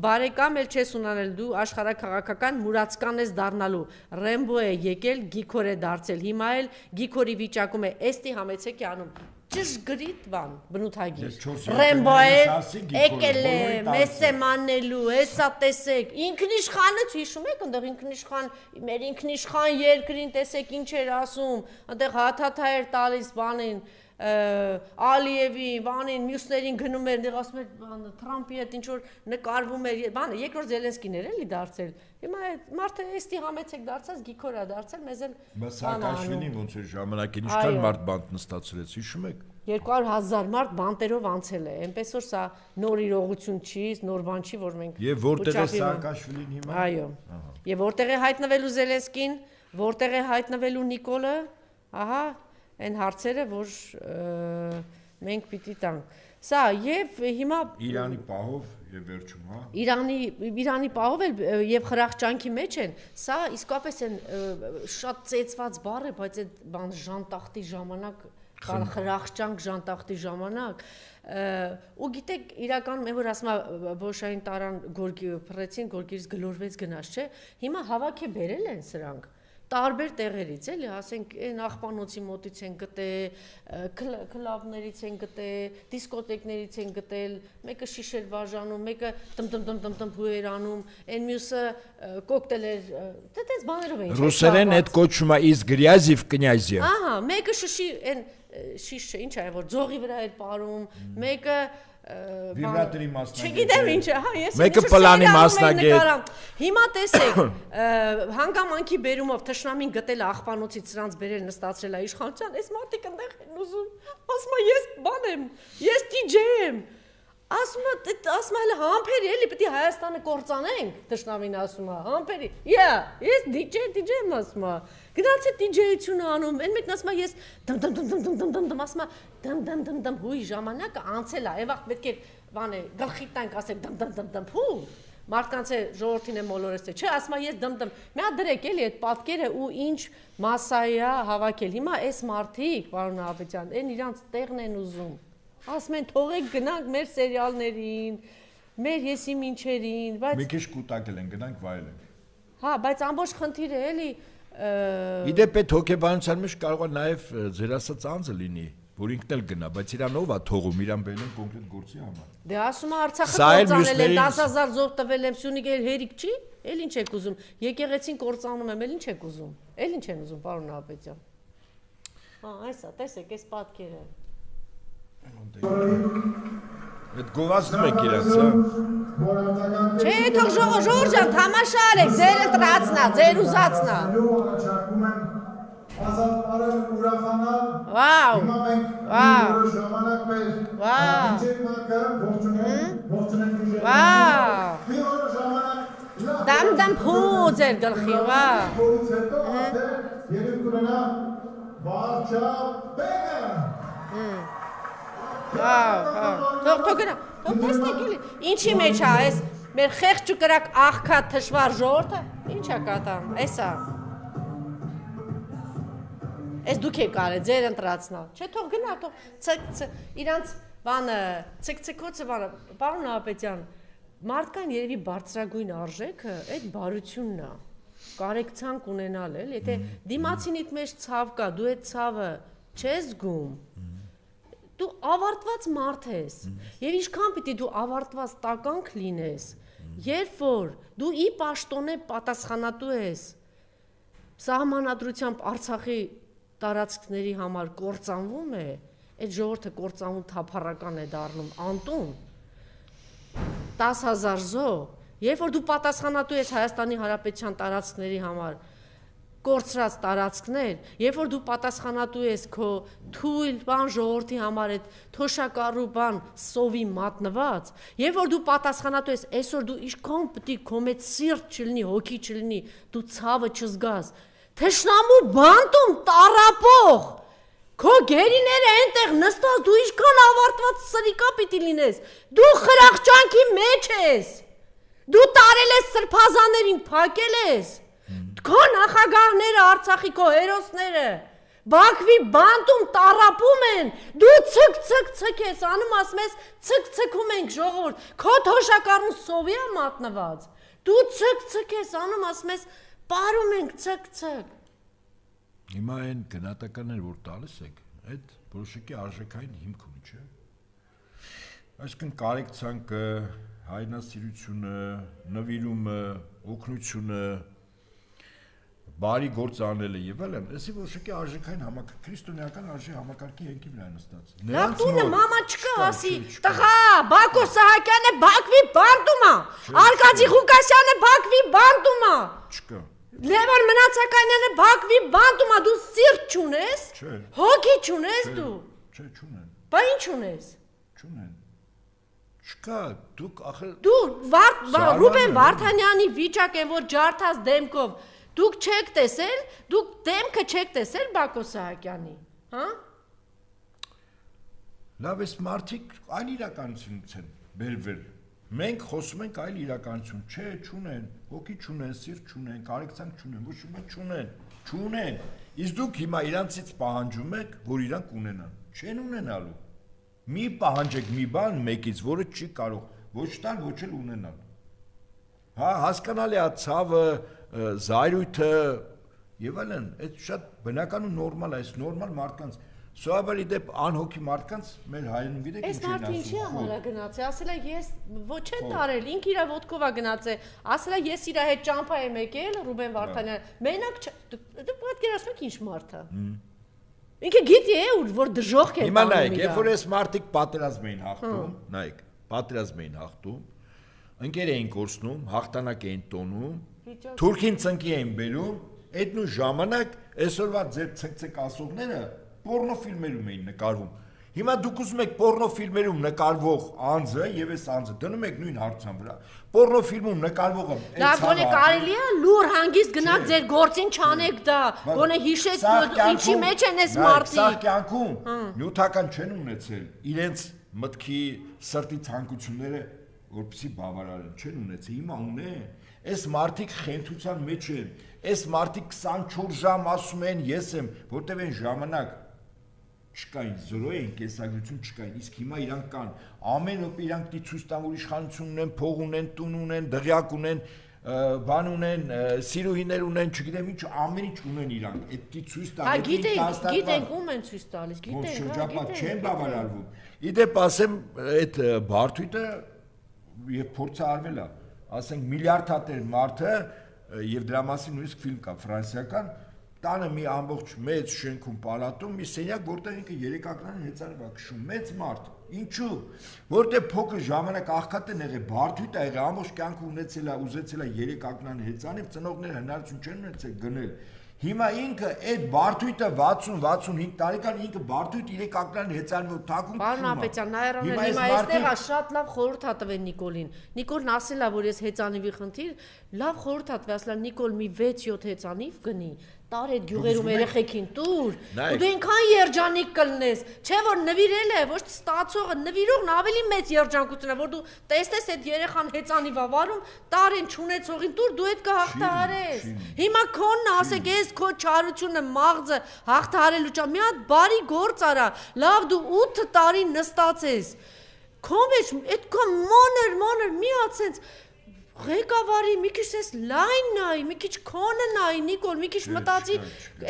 բարեկամ էլ չես ունանել դու աշխարհաքաղաքական մուրացկան ես դառնալու Ռեմբո է եկել Գիքոր է դարձել հիմա էլ Գիքորի վիճակում է էստի համեցեք է անում ճշգրիտ բան բնութագիր Ռեմբո է եկել է մեզ է մանելու հեսա տեսեք ինքնիշխանը հիշում եք այնտեղ ինքնիշխան մեր ինքնիշխան երկրին տեսեք ինչ էր ասում այնտեղ հաթաթա էր տալիս բանին Ալիևի բանին մյուսներին գնում էր այնտեղ ասում էր Թրամփի հետ ինչ որ նկարվում էր բանը երկրորդ Զելենսկին էր էլի դարձել հիմա այդ մարդը էստի համեցեք դարձած Գիքորա դարձել մեզ էլ Սաակաշվիլին ոնց էր ժամանակին ինչքան մարդ բանտ նստացրեց հիշում եք 200,000 մարդ բանտերով անցել է այնպես որ սա նոր իրողություն չի նոր բան չի որ մենք եւ որտեղ է Սաակաշվիլին հիմա այո եւ որտեղ է հայտնվելու Զելենսկին որտեղ է հայտնվելու Նիկոլը ահա այն հարցերը որ մենք պիտի տանք սա եւ հիմա Իրանի պահով եւ վերջում, հա։ Իրանի պահով էլ եւ խրախճանքի մեջ են, սա իսկապես են շատ ծեծված բառ է, բայց այդ բան ժանտախտի ժամանակ, խրախճանք ժանտախտի ժամանակ ու գիտեք իրականում այն որ ասում Բոշային տարան գորգի փռեցին, գորգից գլորվեց գնաց, չէ։ Հիմա հավաք է բերել են սրանք տարբեր տեղերից, էլի, ասենք, այն աղբանոցի մոտից են գտել, կլաբներից են գտել, դիսկոտեկներից են գտել, մեկը շիշեր բաժանում, մեկը տմ հույր անում, այն մյուսը կոկտեյլեր, դες բաներով են։ Ռուսերեն այդ կոչվում է из грязи в князья։ Ահա, մեկը շշի, այն շիշը ինչ է, որ ձողի վրա էր պարում, մեկը Վիբրատորի մասնագետ։ Չգիտեմ ինչ է, հա, ես մեկը պլանի մասնագետ։ Հիմա տեսեք, հանգամանքի բերումով թշնամին գտել է աղբանոցից սրանց բերել նստացրել է իշխանության, այս մարդիկ այնտեղ են ուզում, ասում է ես բան եմ, ես DJ եմ։ Ասում է հələ համբերի էլի պետք է Հայաստանը կործանենք, թշնամին ասում է, համբերի։ Ես DJ եմ ասում է։ Գնաց է DJ-ությունը անում, այն մեկն ասում է ես դմ ասում է դմ հույ ժամանակը անցել է, այ վաղ պետք է բան է գլխի տանք ասեք դմ փու մարդկանց է ժողովրդին է մոլորեցել, չէ, ասում է ես դմ մի հատ դրեք էլի այդ պատկերը ու ինչ մասսայի է հավաքել։ Հիմա այս մարդիկ, պարոն Աբեջան, այն իրանց տեղն են ուզում։ Ասում են թողեք գնանք մեր սերիալներին, մեր եսի մինչերին, բայց մի քիչ կուտակել են, գնանք վայելենք։ Հա, բայց ամբողջ խնդիրը էլի Իդեպ այդ հոգեբանության մեջ կարող է նաև ձեր ասած անձը լինի, որ ինքն էլ գնա, բայց իրանով է թողում, իրան բերել կոնկրետ գործի համար։ Դե ասում է Արցախը կործանել են 10000 զոհ տվել եմ, Սյունիքը հերիք չի, էլ ինչ եք ուզում։ Եկեղեցին կործանում եմ, էլ ինչ եք ուզում։ Էլ ինչ են ուզում, պարոն Աբեջան։ Հա, այսա, տեսեք, այս պատկերը։ Այդ գովազդում եք իրաց, հա։ Չէ, թող Ժորժ ջան, թամաշա արեք, ձեր ընտրածնա, ձեր ուզածնա։ Ազատ արել ուրախանալ։ Վաու։ Վաու։ Ժամանակ մեր։ Վաու։ Ողջունենք։ Վաու։ Մի օր ժամանակ Դամ փու ձեր գլխի, վաու։ փորից հետո արդեն երբ կունենա վարչապետը։ Թող գնա, թող տեսնեք էլի, ինչի մեջ է այս մեր խեղճ ու կրակ աղքատ թշվար ժողովուրդը, ինչ է կատանում, էսա։ Այս դուք եք արել, ձեր ընտրածնա, չէ, թող գնա, թող իրանց բանը, ցկցկոցը բանը, պարոն Աբեջան, մարդկան երևի բարձրագույն արժեքը այդ բարությունն է, կարեկցանք ունենալ էլ, եթե դիմացինիդ մեջ ցավ կա, դու այդ ցավը չես զգում, դու ավարտված մարդ ես, եւ ինչքան պիտի դու ավարտված տականք լինես, երբ որ դու ի պաշտոնե պատասխանատու ես սահմանադրությամբ Արցախի տարածքների համար կործանվում է, այդ ժողովուրդը կործանվում թափառական է դառնում անտուն 10000 զոհ, երբ որ դու պատասխանատու ես Հայաստանի Հանրապետության տարածքների համար կորցրած տարածքներ, երբ որ դու պատասխանատու ես քո թույլ բան ժողովրդի համար այդ թոշակառու բան սովի մատնված, երբ որ դու պատասխանատու ես, այսօր դու ինչքան պետք է քո մեջ սիրտ չլինի, հոգի չլինի, դու ցավը չզգաս, թշնամու բանտում տարապող քո գերիները այնտեղ նստած դու ինչքան ավարտված սրիկա պիտի լինես, դու խրախճանքի մեջ ես, դու տարել ես սրբազաներին, փակել ես, քո նախագահները Արցախի քո հերոսները Բաքվի բանտում տարապում են, դու ցկ ես, անում ասում ես ցկցկում ենք ժողովուրդ, քո թոշակառուն սովի է մատնված, դու ցկ ես, անում ասում ես պարում ենք ցկ։ Հիմա այն գնահատականներ, որ տալիս եք, այդ որոշակի արժեքային հիմք ունի, չէ՞։ Այսինքն կարեկցանքը, հայրենասիրությունը, նվիրումը, օգնությունը, բարի գործ անելը եւ այլն, այսի որոշակի արժեքային քրիստոնեական արժե համակարգի հենքի վրա նստած։ Լավ տունը մամա չկա, ասի, տղա, Բակո Սահակյանը Բաքվի բանտում է, Արկադի Ղուկասյանը Բաքվի բանտում է։ Չկա։ Լևոն Մնացականյանը Բաքվի բանտում է, դու սիրտ չունես, հոգի չունես դու։ Չէ, չունեն։ Բա ինչ ունես։ Չունեն։ Չկա, դուք ախր Դու Ռուբեն Վարդանյանի վիճակ են, որ ջարդած դեմքով դուք չեք տեսել, դուք դեմքը չեք տեսել Բակո Սահակյանի, հա? Լավ էս մարդիկ այն իրականությունից են բերվել, Մենք խոսում ենք այլ իրականություն, չէ, չունեն, հոգի չունեն, սիրտ չունեն, կարեկցանք չունեն, ոչ մի բան չունեն։ Իսկ դուք հիմա իրանցից պահանջում եք, որ իրանք ունենան։ Չեն ունենալու։ Մի պահանջեք մի բան մեկից, որը չի կարող ոչ տալ, ոչ էլ ունենալ։ Հա, հասկանալի է ցավը, զայրույթը եւ այլն, այդ շատ բնական ու նորմալ է, այս նորմալ մարդկանց Սովորաբար իդեպ անհոգի մարդկանց մեր հայրենիք գիտեք ինչ են ասում։ Այս մարդը ինչի համար է գնացել, ասել է ես ոչ չեն տարել, ինքը իր ոտքով է գնացել, ասել է ես իր հետ ճամփա եմ եկել, Ռուբեն Վարդանյան, մենակ դուք պատկերացնում եք ինչ մարդ է։ Ինքը գիտի է որ դժոխք է։ Հիմա նայեք, երբ որ այս մարդիկ պատերազմ էին հաղթում, նայեք, պատերազմ էին հաղթում, ընկեր էին կորցնում, հաղթանակ էին տոնում, թուրքին ծնկի էին բերում, այդ նույն ժամանակ այսօրվա ձեր ցնցեք ասողները պորնոֆիլմերում էին նկարվում։ Հիմա դուք ուզում եք պորնոֆիլմերում նկարվող անձը եւ այս անձը դնում եք նույն հարցան վրա։ Պորնոֆիլմում նկարվողը դա գոնե կարելի է լուր հանգիստ գնաք ձեր գործին չանեք դա, գոնե հիշեք ինչի մեջ են այս մարդիկ։ Սա կյանքում նյութական չեն ունեցել իրենց մտքի սրտի ցանկությունները որպեսի բավարարեն, չեն ունեցել, հիմա ունեն։ Այս մարդիկ խենթության մեջ են, այս մարդիկ 24 ժամ ասում են ես եմ, որտեվ այն ժամանակ չկային, զրո էին, կենսագրություն չկային, իսկ հիմա իրանք կան, ամեն օր իրանք դի ցույց տան, որ իշխանություն ունեն, փող ունեն, տուն ունեն, դղյակ ունեն, բան ունեն, սիրուհիներ ունեն, չգիտեմ ինչ, ամեն ինչ ունեն իրանք, այդ դի ցույց տան, գիտենք ում են ցույց տալիս, գիտենք, շրջապատ չեն բավարարվում։ Իդեպ ասեմ, այդ բարդույթը եւ փորձը արվել է, ասենք միլիարդատեր մարդը եւ դրա մասին նույնիսկ ֆիլմ կա ֆրանսիական տանը մի ամբողջ մեծ շենքում պալատում մի սենյակ որտեղ ինքը երեկակնային հեծանիվ է քշում մեծ մարդ ինչու որտեղ փոքր ժամանակ աղքատ են եղել բարդույթ է եղել ամբողջ կյանքը ունեցել է ուզեցել է երեկակնային հեծանիվ ծնողները հնարություն չեն ունեցել գնել հիմա ինքը այդ բարդույթը 60-65 տարեկան ինքը բարդույթ երեկակնային հեծանիվով թակում Պարոն Ապետյան նայարոներ հիմա այստեղ շատ լավ խորհուրդ ա տվել Նիկոլին Նիկոլն ասել է որ ես հեծանիվի խնդիր լավ խորհուրդ ա տվել ասել Նիկոլ մի 6-7 հեծանիվ գնի Տար այդ գյուղերում երեխեքին տուր, ու դու ինքան երջանիկ կլնես, չէ որ նվիրել է, ոչ ստացողը նվիրողն ավելի մեծ երջանկություն է, որ դու տեսնես այդ երեխան հեծանիվ ավարում, տար են չունեցողին տուր, դու այդ կհաղթահարես։ Հիմա քոնն ասեք, ես քո չարությունը մաղձը հաղթահարելու ճա, մի հատ բարի գործ արա, լավ դու 8 տարի նստած ես։ Քո մեջ այդ քո մոներ մի հատ sense Ղեկավարի մի քիչ էս լայն նայ, մի քիչ քոնը նայ, Նիկոլ, մի քիչ մտածի,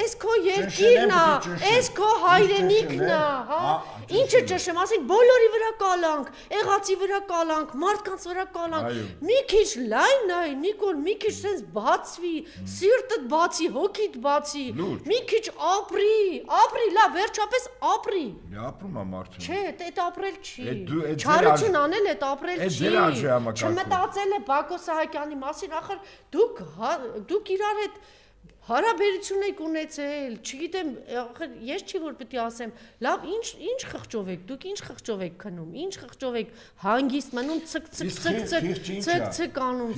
էս քո երկիրն է, էս քո հայրենիքն է, հա։ Ինչը ճշեմ, ասենք բոլորի վրա կալանք, եղածի վրա կալանք, մարդկանց վրա կալանք։ Մի քիչ լայն նայ, Նիկոլ, մի քիչ sense բացվի, սիրտդ բացի, հոգիդ բացի, մի քիչ ապրի, լավ, վերջապես ապրի։ Ապրում է մարդը։ Չէ, այդ ապրել չի։ Չարություն անել այդ ապրել չի։ Չմտածել է Բակո Սահակյանի մասին, ախր դուք իրար հետ հարաբերություն եք ունեցել, չգիտեմ, ախր ես չի որ պետք է ասեմ, լավ, ինչ խղճով եք, դուք ինչ խղճով եք քնում, ինչ խղճով եք հանգիստ մնում ցկ անում,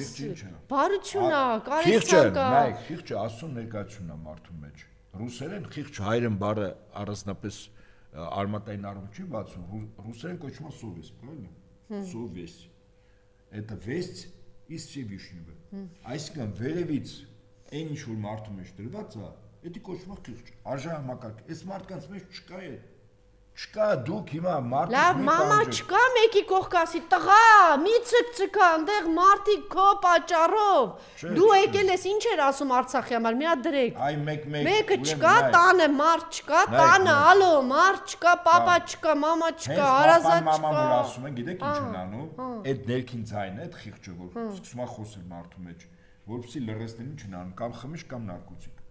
բարություն է, կարեկցանք է։ Նայեք, խիղճը Աստծո ներկայությունն է մարդու մեջ։ Ռուսերեն խիղճ հայերեն բառը առանձնապես արմատային առում չի բացում, ռուսերեն կոչվում է սովես, правильно? Սովես։ Это весть из Всевышнего։ Այսինքն վերևից այն ինչ որ մարդու մեջ դրված է, դա կոչվում է խիղճ, արժանամակարգ։ Այս մարդկանց մեջ չկա է։ Չկա դուք հիմա մարդու Լավ, մամա, չկա մեկի կողքասի տղա, մի ցկցկա, այնտեղ մարդիկ քո պատճառով։ Դու եկել ես ինչ էր ասում Արցախի համար, մի հատ դրեք։ Այ մեկ Մեկը չկա, տանը մարդ չկա, տանը ալո, մարդ չկա, պապա չկա, մամա չկա, հարազատ չկա։ Մաման որ ասում են, գիտեք ինչ են անում։ Այդ ներքին ձայնը, այդ խիղճը որ սկսում է խոսել մարդու մեջ, որպեսզի լրացնեն ինչ են անում, կամ խմիչ կամ նարկոտիկ։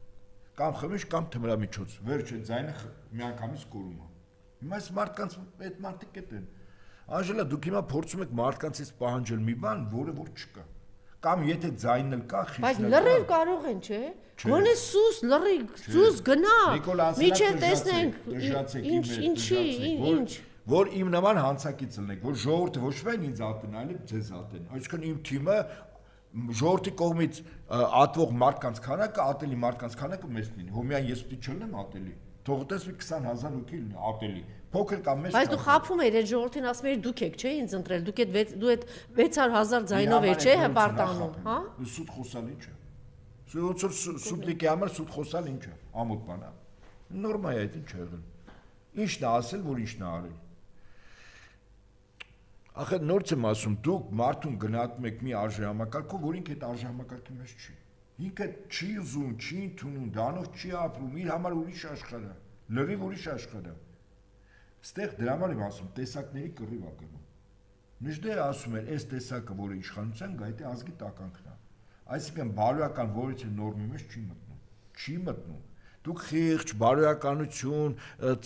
Կամ խմիչ կամ թմրամիջոց։ Վերջը ձայնը միանգամից կորում է։ Հիմա այս մարդկանց այդ մարդիկ են։ Անժելա, դուք հիմա փորձում եք մարդկանցից պահանջել մի բան, որը որ չկա։ Կամ եթե ձայնն էլ կա, խիղճն Բայց լռել կարող են, չէ՞։ Գոնե սուս, լռի, սուս գնա։ Միջև տեսնենք, ինչ։ Որ իմ նման հանցակից լինեք, որ ժողովուրդը ոչ միայն ինձ ատեն, այլև ձեզ ատեն։ Այսինքն իմ թիմը ժողովրդի կողմից ատվող մարդկանց քանակը, ատելի մարդկանց քանակը մեծ լինի։ Հո միայն ես պիտի չլինեմ ատելի։ Թող տեսվի 20000 հոգի ատելի, փոքր կամ մեծ։ Բայց դու խափում ես այդ ժողովրդին ասում ես դուք եք, չէ՞, ինձ ընտրել, դու այդ 600,000 ձայնով եք, չէ՞, հպարտանում, հա։ Սուտ խոսալ ինչ է։ Սուտլիկի համար սուտ խոսալ ինչ է, ամոթ բան է։ Նորմալ է այդ ինչ է եղել։ Ինչն է ասել, որ ինչն է արել։ Ախե նորից եմ ասում, դուք մարդուն գնահատում եք մի արժեհամակարգով, որ ինքը այդ արժեհամակարգի մեջ չի։ Ինքը չի ուզում, չի ընդունում, դանով չի ապրում, իր համար ուրիշ աշխարհ է, լրիվ ուրիշ աշխարհ է։ Ստեղ դրա համար եմ ասում, տեսակների կռիվ է գնում։ Միշտ ասում են, այս տեսակը, որը իշխանության գա, դա ազգի տականքն է։ Այսինքն բարոյական որից նորմի մեջ չի մտնում։ Չի մտնում։ Դուք խիղճ, բարոյականություն,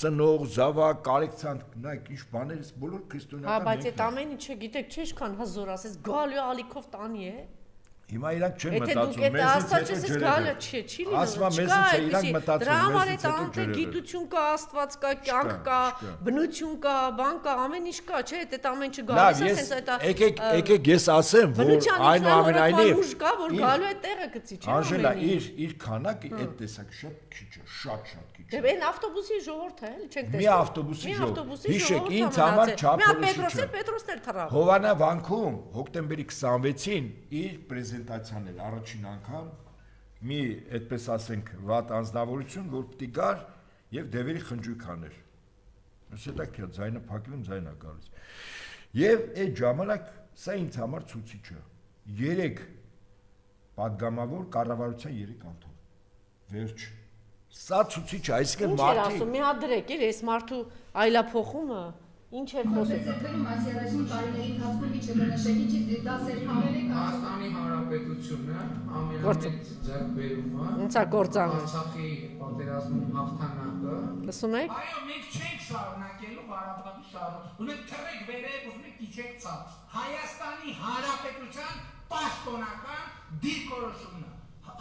ծնող, զավակ, կարեկցանք, նայեք, ինչ բաներ, բոլոր քրիստոնեական։ Հա, բայց այդ ամեն ինչը գիտեք, չէ՞ ինչքան հզոր ասես, գալու ալիքով տանի է։ Հիմա իրանք չեն մտածում, դրա համար է տանտե գիտություն կա, աստված կա, կյանք կա, բնություն կա, բան կա, ամեն ինչ կա, չէ՞, այդ ամեն ինչը գալիս է sense այդ եկեք ես ասեմ, որ այնուամենայնիվ ուժ կա, որ գալու է տեղը գցի, չէ՞։ Անժելա, իր քանակը այդ տեսակ շատ քիչ է, շատ քիչ է։ Դե այն ավտոբուսի ժողովուրդը էլ չենք տեսնում։ Մի ավտոբուսի ժողովուրդ։ Հիշեք, ինձ համար չափորոշիչ է։ Պետրոսն էր թռավ։ Հովանա վանքում հոկտեմբերի 26-ին իր պրեզենտացիան էր առաջին անգամ մի այդպես ասենք վատ անձնավորություն, որ պիտի գար եւ դևերի խնջույք աներ։ Ասեցա դա ձայնը փակվում, ձայնա գալիս։ Եվ այդ ժամանակ սա ինձ համար ցուցիչ է։ 3 падգամավոր կառավարության 3 անդամ։ Վերջ։ Սա ցուցիչ է, այսինքն մարդիկ։ Ինչ էր ասում, մի հատ դրեք, այս մարդու այլափոխումը ինչ էր խոսում։ Ձգվելում այս երաշին տարիների ընթացքում իջը բնաշենքի դասեր հանել եք Հայաստանի Հանրապետությունը ամենամեծ ձեռքբերումը ոնց է կործանում Արցախի պատերազմում հաղթանակը լսում եք Այո մենք չենք շարունակելու Ղարաբաղի շարժումը ուզում եք թռեք վերև ուզում եք իջեք ցած Հայաստանի Հանրապետության պաշտոնական դիրքորոշումն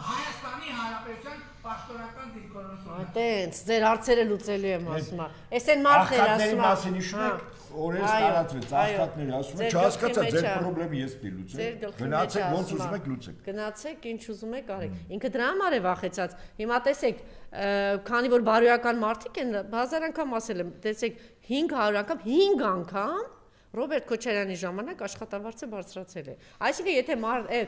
Հայաստանի Հանրապետության պաշտոնական դիրքորոշումը Այդտենց ձեր հարցերը լուծելու եմ ասում ես այն մարդներ ասում մասին հիշում եք օրերս տարածվեց աղքատները ասում են չհասկացա ձեր խնդրեմը ես պիտի լուծեմ գնացեք ոնց ուզում եք լուծեք գնացեք ինչ ուզում եք արեք ինքը դրա համար է վախեցած հիմա տեսեք քանի որ բարոյական մարդիկ են 1000 անգամ ասել եմ տեսեք 500 անգամ 5 անգամ Ռոբերտ Քոչարյանի ժամանակ աշխատավարձը բարձրացել է։ Այսինքն եթե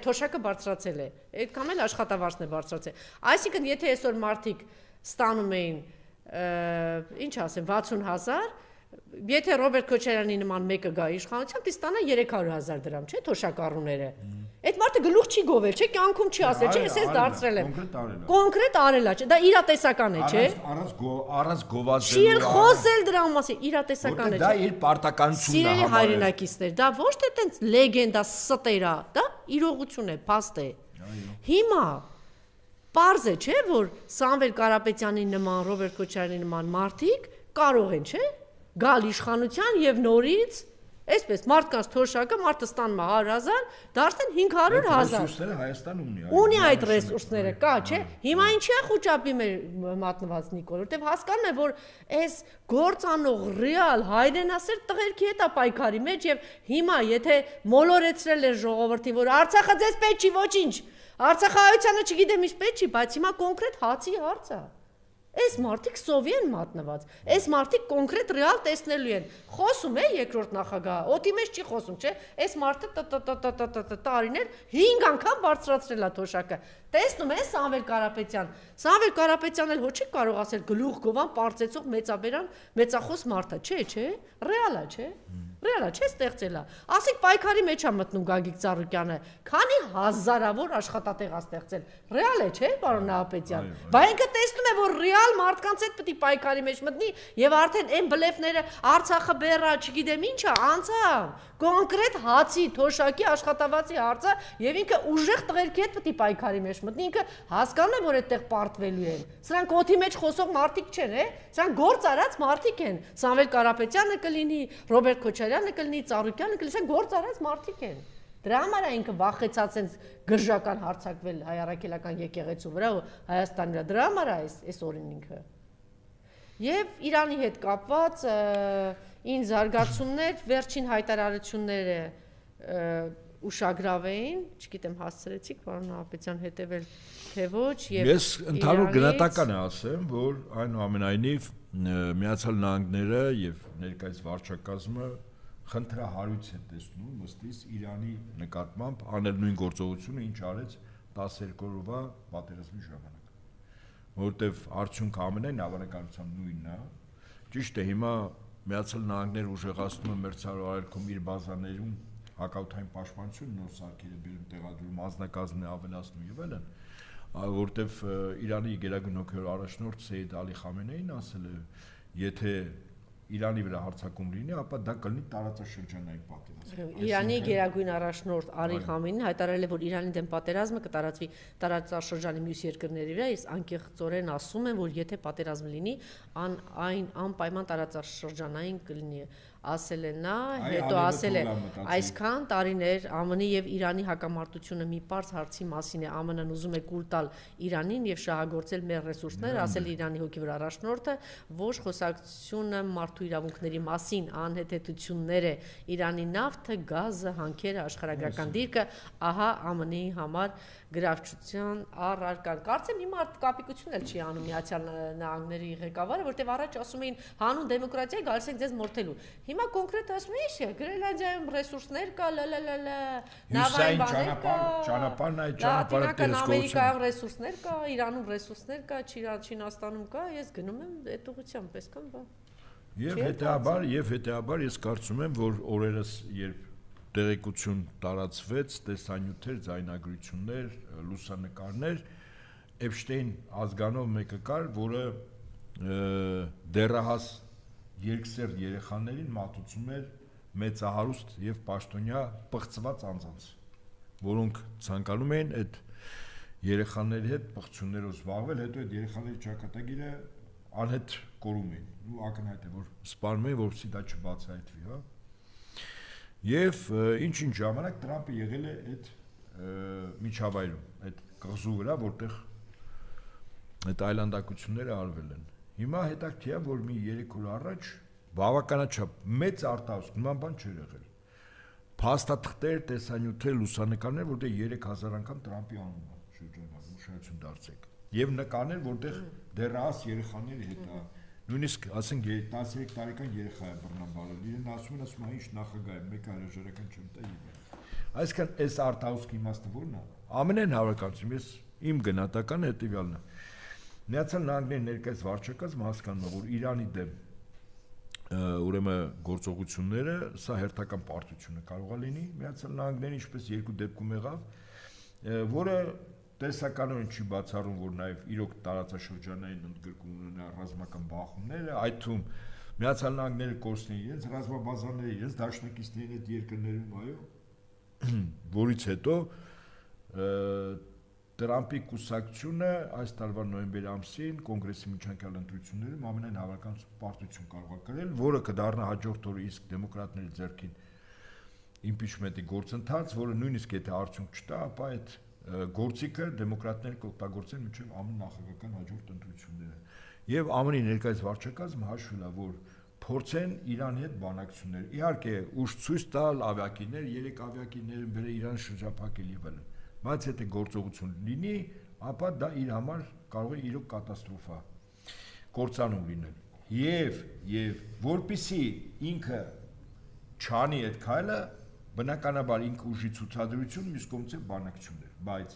թոշակը բարձրացել է, այդքան էլ աշխատավարձն է բարձրացել։ Այսինքն եթե այսօր մարդիկ ստանում էին, ինչ ասեմ, 60,000, եթե Ռոբերտ Քոչարյանի նման մեկը գա իշխանության, դի ստանա 300,000 դրամ, չէ՞, թոշակառուները։ Այդ մարդը գլուխ չի գովել, չէ՞, կյանքում չի ասել, չէ՞, ես դարձրել եմ։ Կոնկրետ արել է, չէ՞, դա իրատեսական է, չէ՞։ Առանց գովազդելու։ Չի էլ խոսել դրա մասին, իրատեսական է։ Դա իր պարտականությունն է։ Սիրելի հայրենակիցներ, դա ոչ թե տենց լեգենդա ստեր է, դա իրողություն է, փաստ է։ Հիմա պարզ է, չէ՞, որ Սամվել Կարապետյանի նման, Ռոբերտ Քոչարյանի նման մարդիկ կարող են, չէ՞, գալ իշխանության եւ նորից այսպես մարդկանց թոշակը մարդը ստանում է 100,000 դարձնեն 500,000 ռեսուրսները Հայաստանը ունի այդ ռեսուրսները կա չէ հիմա ինչի է խոճապի մեր մատնված Նիկոլ որտեվ հասկանում է որ այս գործանող ռեալ հայրենասեր տղերքի հետ է պայքարի մեջ եւ հիմա եթե մոլորեցրել է ժողովրդին որ Արցախը ձեզ պետք չի ոչինչ Արցախահայությանը չգիտեմ ինչ պետք չի բայց հիմա կոնկրետ հացի հարց է Այս մարդիկ սովի են մատնված, այս մարդիկ կոնկրետ ռեալ տեսնելու են, խոսում է երկրորդ նախագահը, օդի մեջ չի խոսում, չէ, այս մարդը տարիներ 5 անգամ բարձրացրել է թոշակը, տեսնում է Սամվել Կարապետյան էլ հո չի կարող ասել գլուխ գովան պարծեցող մեծաբերան, մեծախոս մարդ է, չէ, ռեալ է, չէ, ռեալ է, չէ, ստեղծել է, ասիկ պայքարի մեջ է մտնում Գագիկ Ծառուկյանը, քանի հազարավոր աշխատատեղ է ստեղծել, ռեալ է, չէ, պարոն Նահապետյան, բա ինքը տեսնում է, որ ռեալ մարդկանց հետ պետք է պայքարի մեջ մտնի եւ արդեն այն բլեֆները Արցախը բերա, չգիտեմ ինչա, անցավ կոնկրետ հացի, թոշակի, աշխատավարձի հարցը եւ ինքը ուժեղ տղերքի հետ պետք է պայքարի մեջ մտնի, ինքը հասկանում է, որ այդտեղ պարտվելու են։ Սրանք օդի մեջ խոսող մարդիկ չեն, սրանք գործ արած մարդիկ են։ Սամվել Կարապետյանը կլինի, Ռոբերտ Քոչարյանը կլինի, Ծառուկյանը կլինի, սրանք գործ արած մարդիկ են։ Դրա համար է ինքը վախեցած են գժական հարցակվել հայ առաքելական եկեղեցու վրա ու Հայաստանի վրա։ Դրա համար է այս օրին ինքը։ Եվ Իրանի հետ կապված ին զարգացումներ, վերջին հայտարարությունները ուշագրավ էին, չգիտեմ հասցրեցիք պարոն Նահապետյան հետևել թե ոչ եւ Ես ընդհանուր գնահատական եմ ասեմ, որ այնուամենայնիվ Միացյալ Նահանգները եւ ներկայիս վարչակազմը խնդրահարույց է տեսնում ըստիս Իրանի նկատմամբ անել նույն գործողությունը, ինչ արեց 12 օրվա պատերազմի ժամանակ, որովհետեւ արդյունքը ամենայն հավանականությամբ նույնն է։ Ճիշտ է, հիմա Միացյալ Նահանգները ուժեղացնում է մերձարարարքում իր բազաներում հակաօդային պաշտպանություն նոր սարքերը բերում տեղադրում, անձնակազմն ավելացնում եւ այլն, որովհետեւ Իրանի գերագույն հոգևոր առաջնորդ Սեյեդ Ալի Խամենեին ասել է, եթե Իրանի վրա հարձակում լինի, ապա դա կլինի տարածաշրջանային պատերազմ։ Իրանի գերագույն առաջնորդ Ալի Խամենեին հայտարարել է, որ Իրանի դեմ պատերազմը կտարածվի տարածաշրջանի մյուս երկրների վրա, իսկ անկեղծորեն ասում են, որ եթե պատերազմ լինի, այն անպայման տարածաշրջանային կլինի, ասել է նա, հետո ասել է, այսքան տարիներ ԱՄՆ-ի եւ Իրանի հակամարտությունը մի պարզ հարցի մասին է, ԱՄՆ-ն ուզում է կուլ տալ Իրանին եւ շահագործել մեր ռեսուրսները, ասել Իրանի հոգեվոր առաջնորդը, որ խոսակցությունը մարդու իրավունքների մասին անհեթեթությունները Իրանի նավթը, գազը, հանքերը, աշխարհագրական դիրքը, ահա ԱՄՆ-ի համար գրավչության առարկան։ Կարծեմ հիմա կապիկություն էլ չի անում Միացյալ Նահանգների ղեկավարը, որտեղ առաջ ասում էին հանուն դեմոկրատիա գալիս են ձեզ մորթելու։ Հիմա կոնկրետ ասում են, ինչ է, Գրենլանդիայում ռեսուրսներ կա, նավային բաներ կա, ճանապարհն այդ ճանապարհը Ամերիկայում ռեսուրսներ կա, Իրանում ռեսուրսներ կա, Չինաստանում կա, ես գնում եմ այդ ուղղությամբ, այսքան բա։ Եվ հետեաբար ես կարծում եմ, որ օրերս երբ տեղեկություն տարածվեց, տեսանյութեր, ձայնագրություններ, լուսանկարներ, Էփշտեյն ազգանով մեկը կար, որը դեռահաս երկսեռ երեխաներին մատուցում էր մեծահարուստ եւ պաշտոնյա պղծված անձանց, որոնք ցանկանում էին այդ երեխաների հետ պղծություններով զբաղվել, հետո այդ երեխաների ճակատագիրը անհետ կորում էին, ու ակնհայտ է, որ սպառնում էին, որպեսզի դա չբացահայտվի, հա։ Եվ ինչ-ինչ ժամանակ Տրամպը եղել է այդ միջավայրում, այդ կղզու վրա, որտեղ այդ այլանդակությունները արվել են։ Հիմա հետաքրքիր է, որ մի 3 օր առաջ բավականաչափ մեծ արտահայտություն, նման բան չէր եղել։ Փաստաթղթեր, տեսանյութեր, լուսանկարներ, որտեղ 3000 անգամ Տրամպի անունը շրջանառ ուշադրություն դարձեք։ Եվ նկարներ, որտեղ դեռահաս երեխաների հետ է, նույնիսկ ասենք 13 տարեկան երեխա է բռնաբարել, իրեն ասում են, ինչ նախագահ է, մեկ հրաժարական չեմ տա եւ։ Այսինքն այս արտահայտքի իմաստը ո՞րն է։ Ամենայն հավաքանցում ես իմ գնահատականը հետեւյալն է։ Միացյալ Նահանգների ներկայիս վարչակազմը հասկանում է, որ Իրանի դեմ ուրեմն գործողությունները սա հերթական պարտությունը կարող է լինի Միացյալ Նահանգների, ինչպես երկու դեպքում եղավ, որը տեսականորեն չի բացառում, որ նաև իրոք տարածաշրջանային ընդգրկում ունենա ռազմական բախումները, այդ թվում Միացյալ Նահանգները կորցնի իրենց ռազմաբազաները, իրենց դաշնակիցների այդ երկրներում, այո, որից հետո Տրամպի կուսակցությունը այս տարվա նոյեմբեր ամսին կոնգրեսի միջանկյալ ընտրություններում ամենայն հավանականությամբ պարտություն կարող է կրել, որը կդառնա հաջորդ օրը իսկ դեմոկրատների ձեռքին իմպիչմենտի գործընթաց, որը նույնիսկ եթե արդյունք չտա, ապա այդ գործիքը դեմոկրատները կօգտագործեն մինչև ԱՄՆ նախագահական հաջորդ ընտրությունները։ Եվ ԱՄՆ-ի ներկայիս վարչակազմը հաշվել է, որ փորձեն Իրանի հետ բանակցություններ։ Իհարկե, ուժ ցույց տալ ավիակիներ, 3 ավիակիներ բերել Իրան շրջափակել եւ այլն։ Բայց եթե գործողություն լինի, ապա դա իր համար կարող է իրոք կատաստրոֆա կործանում լինել։ Եվ որպեսզի ինքը չանի այդ քայլը, բնականաբար ինքը ուժի ցուցադրություն, մյուս կողմից բանակցություններ, բայց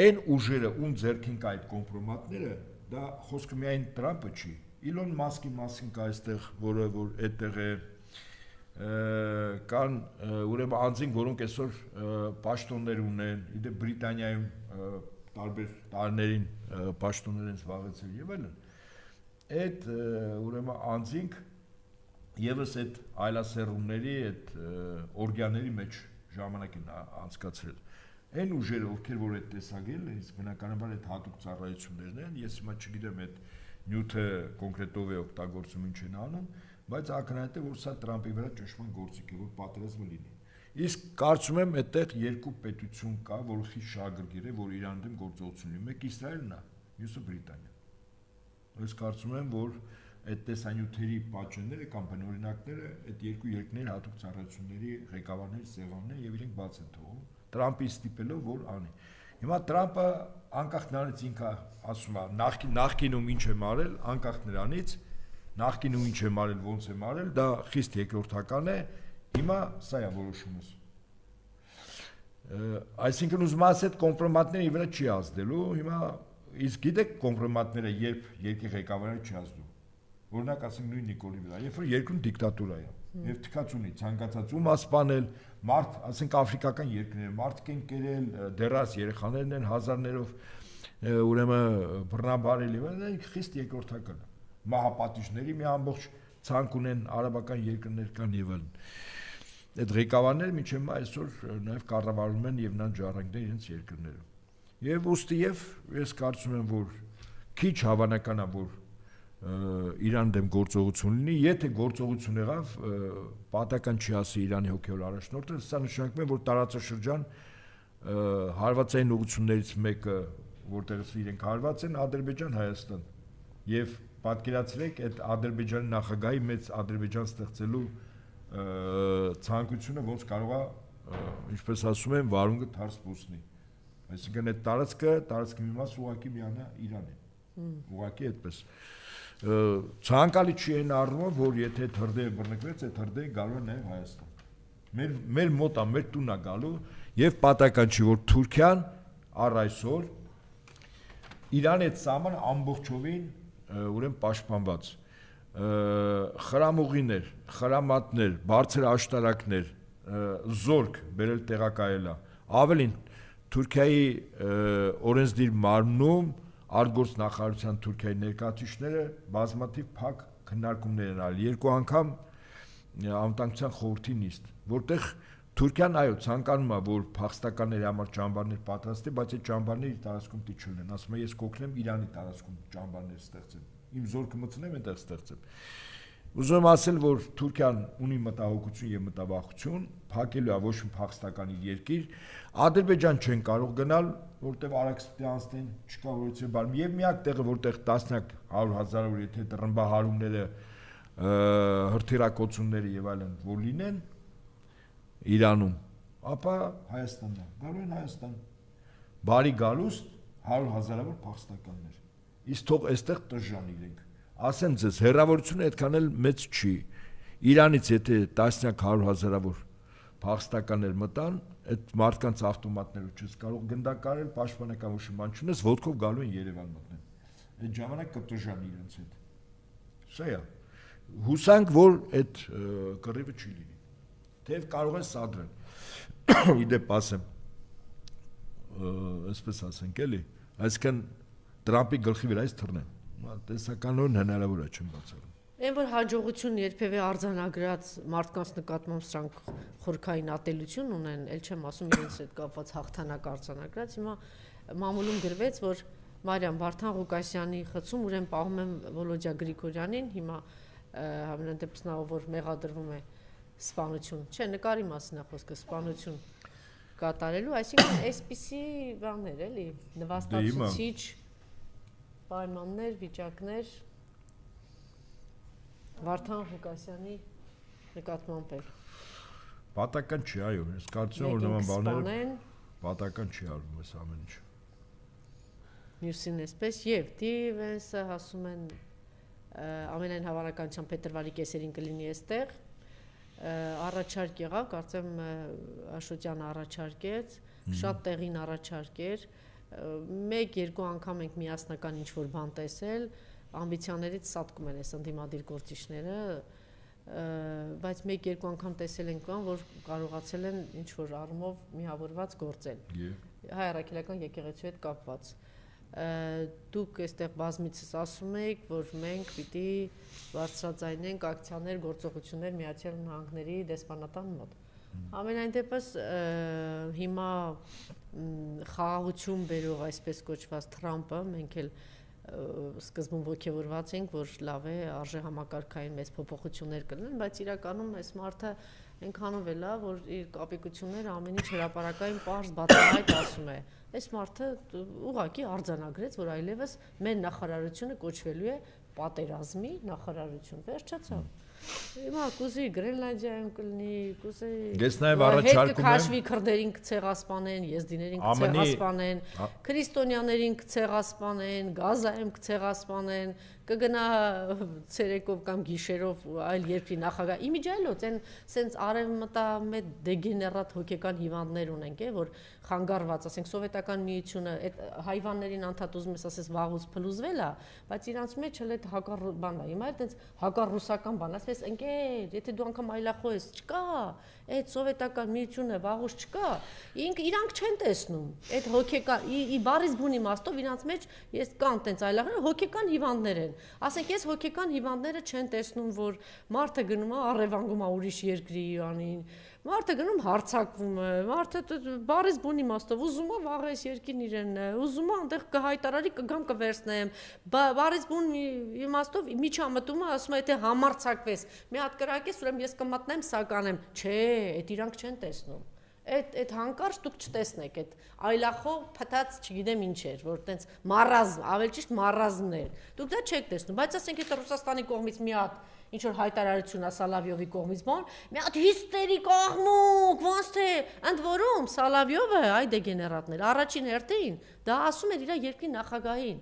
այն ուժերը, ում ձեռքին կա այդ կոմպրոմատները, դա խոսքը միայն Տրամպը չի։ Իլոն Մասկի մասին կա այստեղ, որը որ այդտեղ է կան ուրեմն անձինք, որոնք այսօր պաշտոններ ունեն, իդեպ Բրիտանիայում տարբեր տարիներին պաշտոններ են զբաղեցել եւ այլն։ Այդ ուրեմն անձինք եւս այդ այլասերումների, այդ օրգանների մեջ ժամանակ են անցկացրել։ Այն ուժերը, ովքեր որ այդ տեսակել են, բնականաբար այդ հատուկ ծառայություններն են, ես հիմա չգիտեմ այդ նյութը կոնկրետով է օգտագործում ինչ են անում, բայց ակնհայտ է, որ սա Տրամպի վրա ճնշման գործիք է, որ պատերազմը լինի։ Իսկ կարծում եմ այդտեղ երկու պետություն կա, որը խիստ շահագրգիռ է, որ Իրանի դեմ գործողություն ունի, մեկը Իսրայելն է, մյուսը Բրիտանիան։ Ես կարծում եմ, որ այդ տեսանյութերի պատճենները կամ բնօրինակները այդ երկու երկրների հատուկ ծառայությունների ղեկավարների սեղանն են եւ իրենք բաց են թողում Տրամպի ստիպելով որ անի։ Հիմա Տրամպը անկախ նրանից ինքը ասում է նախկինում ինչ է մարել, անկախ նրանից նախկինում ինչ է մարել, ոնց է մարել, դա խիստ երկրորդական է, հիմա սա է որոշումս։ Այսինքն ուզում ասել այդ կոմպրոմատների վրա չի ազդելու, հիմա իսկ գիտեք կոմպրոմատները երբ երկրի ղեկավարը չի ազդում։ Օրինակ ասենք նույն Նիկոլի վրա, երբ որ երկրում դիկտատուրա է, եւ թքած ունի ցանկացած ում ասպանել, մարդ, ասենք աֆրիկական երկրներ, մարդիկ են կերել, դեռած երեխաներն են հազարներով, ուրեմն բռնաբարելի, դա խիստ երկրորդական է։ Մահապատիժների մի ամբողջ ցանկ ունեն արաբական երկրներ կան եւ այլն։ Այդ ղեկավարները միջև այսօր նաեւ կառավարում են եւ նրանց ժառանգներ իրենց երկրները։ Եվ ուստի ես կարծում եմ, որ քիչ հավանական է, որ Իրան դեմ գործողություն լինի, եթե գործողություն եղավ, պատական չի ասի Իրանի հոգևոր առաջնորդը, սա նշանակում է, որ տարածաշրջան հարվածային ուղղություններից մեկը, որտեղից իրենք հարված են, Ադրբեջան-Հայաստան։ Եվ պատկերացրեք այդ Ադրբեջանի նախագահի մեծ Ադրբեջան ստեղծելու ցանկությունը ոնց կարող է, ինչպես ասում են, վարունգը թարս պուսնի։ Այսինքն այդ տարածքը մի մաս ուղղակի միանա Իրանին։ Ուղղակի այդպես։ Ցանկալի չի այն առումով, որ եթե թրդերը բռնկվեց, այդ թրդերը գալու է նաև Հայաստան։ Մեր մոտ է, մեր տուն է գալու եւ պատական չի, որ Թուրքիան առ այսօր Իրանի այդ սահմանը ամբողջովին ուրեմն պաշտպանված խրամուղիներ, խրամատներ, բարձր աշտարակներ, զորք բերել տեղակայել է։ Ավելին Թուրքիայի օրենսդիր մարմնում արտգործ նախարարության Թուրքիայի ներկայացուցիչները բազմաթիվ փակ քննարկումներ են արել, երկու անգամ անվտանգության խորհրդի նիստ, որտեղ Թուրքիան այո ցանկանում է, որ փախստականների համար ճամբարներ պատրաստի, բայց այդ ճամբարները իր տարածքում դիչում են, ասում է ես կօգնեմ Իրանի տարածքում ճամբարներ ստեղծել, իմ զորքը մտցնեմ այնտեղ ստեղծեմ։ Ուզում եմ ասել, որ Թուրքիան ունի մտահոգություն եւ մտավախություն, փակելու է ոչ մի փախստական երկիր, Ադրբեջան չեն կարող գնալ, որտեղ արաքս պիտի անցնեն, չկա որից բան, եւ միակ տեղը, որտեղ տասնյակ 100,000-ով եթե տրմբահարումները, հրթիռակոծությունները եւ այլն որ լինեն Իրանում, ապա Հայաստանն է, գալու են Հայաստան։ Բարի գալուստ 100,000-ավոր փախստականներ։ Իսկ թող այստեղ տժժան իրենք։ Ասեմ ձեզ, հեռավորությունը այդքան էլ մեծ չի։ Իրանից եթե տասնյակ 100,000-ավոր փախստականներ մտան, այդ մարդկանց ավտոմատներով չես կարող գնդակարել, պաշտպանական ոչ մի բան չունես, ոտքով գալու են Երևան մտնեն։ Այդ ժամանակ կտժան իրենց հետ։ Սա է։ Հուսանք, որ այդ կռիվը չի լինի։ Թեև կարող են սադրել։ Իդեպ ասեմ, այսպես ասենք էլի, այսինքն Տրամպի գլխի վրա այս թռնեն։ Տեսականորեն հնարավոր է չեմ բացառում։ Այն որ հաջողություն երբևէ արձանագրած մարդկանց նկատմամբ սրանք խորքային ատելություն ունեն, ել չեմ ասում իրենց հետ կապված հաղթանակ արձանագրած, հիմա մամուլում գրվեց, որ Մարիամ Վարդան Ղուկասյանի խցում ուրեմն պահում են Վոլոդիա Գրիգորյանին, հիմա համենայն դեպս նա որ մեղադրվում է սպանություն, չէ, նկարի մասին է խոսքը, սպանություն կատարելու, այսինքն այսպիսի բաներ էլի, նվաստացուցիչ պայմաններ, վիճակներ Վարդան Ղուկասյանի նկատմամբ էր։ Պատական չի, այո, ես կարծում եմ, որ նման բաները պատական չի արվում այս ամեն ինչ։ Մյուսին էսպես եւ Դիվենսը ասում են ամենայն հավանականությամբ փետրվարի կեսերին կլինի այստեղ։ Առաջարկ եղավ, կարծեմ Աշոտյանը առաջարկեց, շատ տեղին առաջարկեր, 1-2 անգամ ենք միասնական ինչ-որ բան տեսել, ամբիցիաներից սատկում են այս ընդդիմադիր գործիչները, բայց 1-2 անգամ տեսել ենք բան, որ կարողացել են ինչ-որ առումով միավորված գործել։ Հայ առաքելական եկեղեցու հետ կապված։ Դուք այստեղ բազմիցս ասում եք, որ մենք պիտի բարձրաձայնենք ակցիաներ, գործողություններ Միացյալ Նահանգների դեսպանատան մոտ։ Ամենայն դեպս հիմա խաղաղություն բերող այսպես կոչված Թրամպը, մենք էլ սկզբում ոգևորված ենք, որ լավ է, արժե համակարգային մեծ փոփոխություններ կլինեն, բայց իրականում այս մարդը այնքանով է լավ, որ իր կապիկությունները ամեն ինչ հրապարակային պարզ բացահայտ ասում է։ Այս մարդը ուղղակի արձանագրեց, որ այլևս մեր նախարարությունը կոչվելու է պատերազմի նախարարություն։ Վերջացավ։ Հիմա կուզի Գրենլանդիայում կլինի, կուզի Ես նաև առաջարկում եմ քաշվի քրդերին կցեղասպանեն, եզդիներին կցեղասպանեն, քրիստոնյաներին կցեղասպանեն, Գազայում կցեղասպանեն, կգնա ցերեկով կամ գիշերով այլ երկրի նախագահ իմիջայլոց այն սենց արևմտամետ դեգեներատ հոգեկան հիվանդներ ունենք, որ խանգարված, ասենք սովետական միությունը այդ հայվաններին անդադ ուզում ես ասես վաղուց փլուզվել է, բայց իրանց մեջ էլ այդ հակառ բան է, հիմա այդպես հակառուսական բան, ասես ընկեր, եթե դու անգամ այլախոհ ես, չկա, այդ սովետական միությունը վաղուց չկա, իրանք չեն տեսնում, այդ հոգեկան ի բառից բուն իմաստով իրանց մեջ ես կան տենց այլախոհներ, հոգեկան հիվանդներ են, ասենք ես հոգեկան հիվանդները չեն տեսնում, որ մարդը գնում է առևանգում է ուրիշ երկրի Իրանին, մարդը գնում հարցակվում է, մարդը բառից բուն իմաստով ուզում է վաղես երկին իրենն է, ուզում է այնտեղ կհայտարարի կգամ կվերցնեմ, բառից բուն իմաստով միջամտումը ասում է եթե համարձակվես, մի հատ կրակես, ուրեմն ես կմատնեմ սականեմ, չէ, այդ իրանք չեն տեսնում։ Այդ հանկարծ դուք չտեսնեք այդ այլախոհ փտած չգիտեմ ինչ էր, որ տենց մարազմ, ավելի ճիշտ մարազմներ։ Դուք դա չեք տեսնում, բայց ասենք եթե Ռուսաստանի կողմից մի հատ ինչ որ հայտարարություն է Սալավյովի կողմից բան, մի հատ հիստերիկ աղմուկ, ոնց թե ընդ որում Սալավյովը այ դեգեներատներ առաջին հերթին դա ասում էր իր երկրի նախագահին։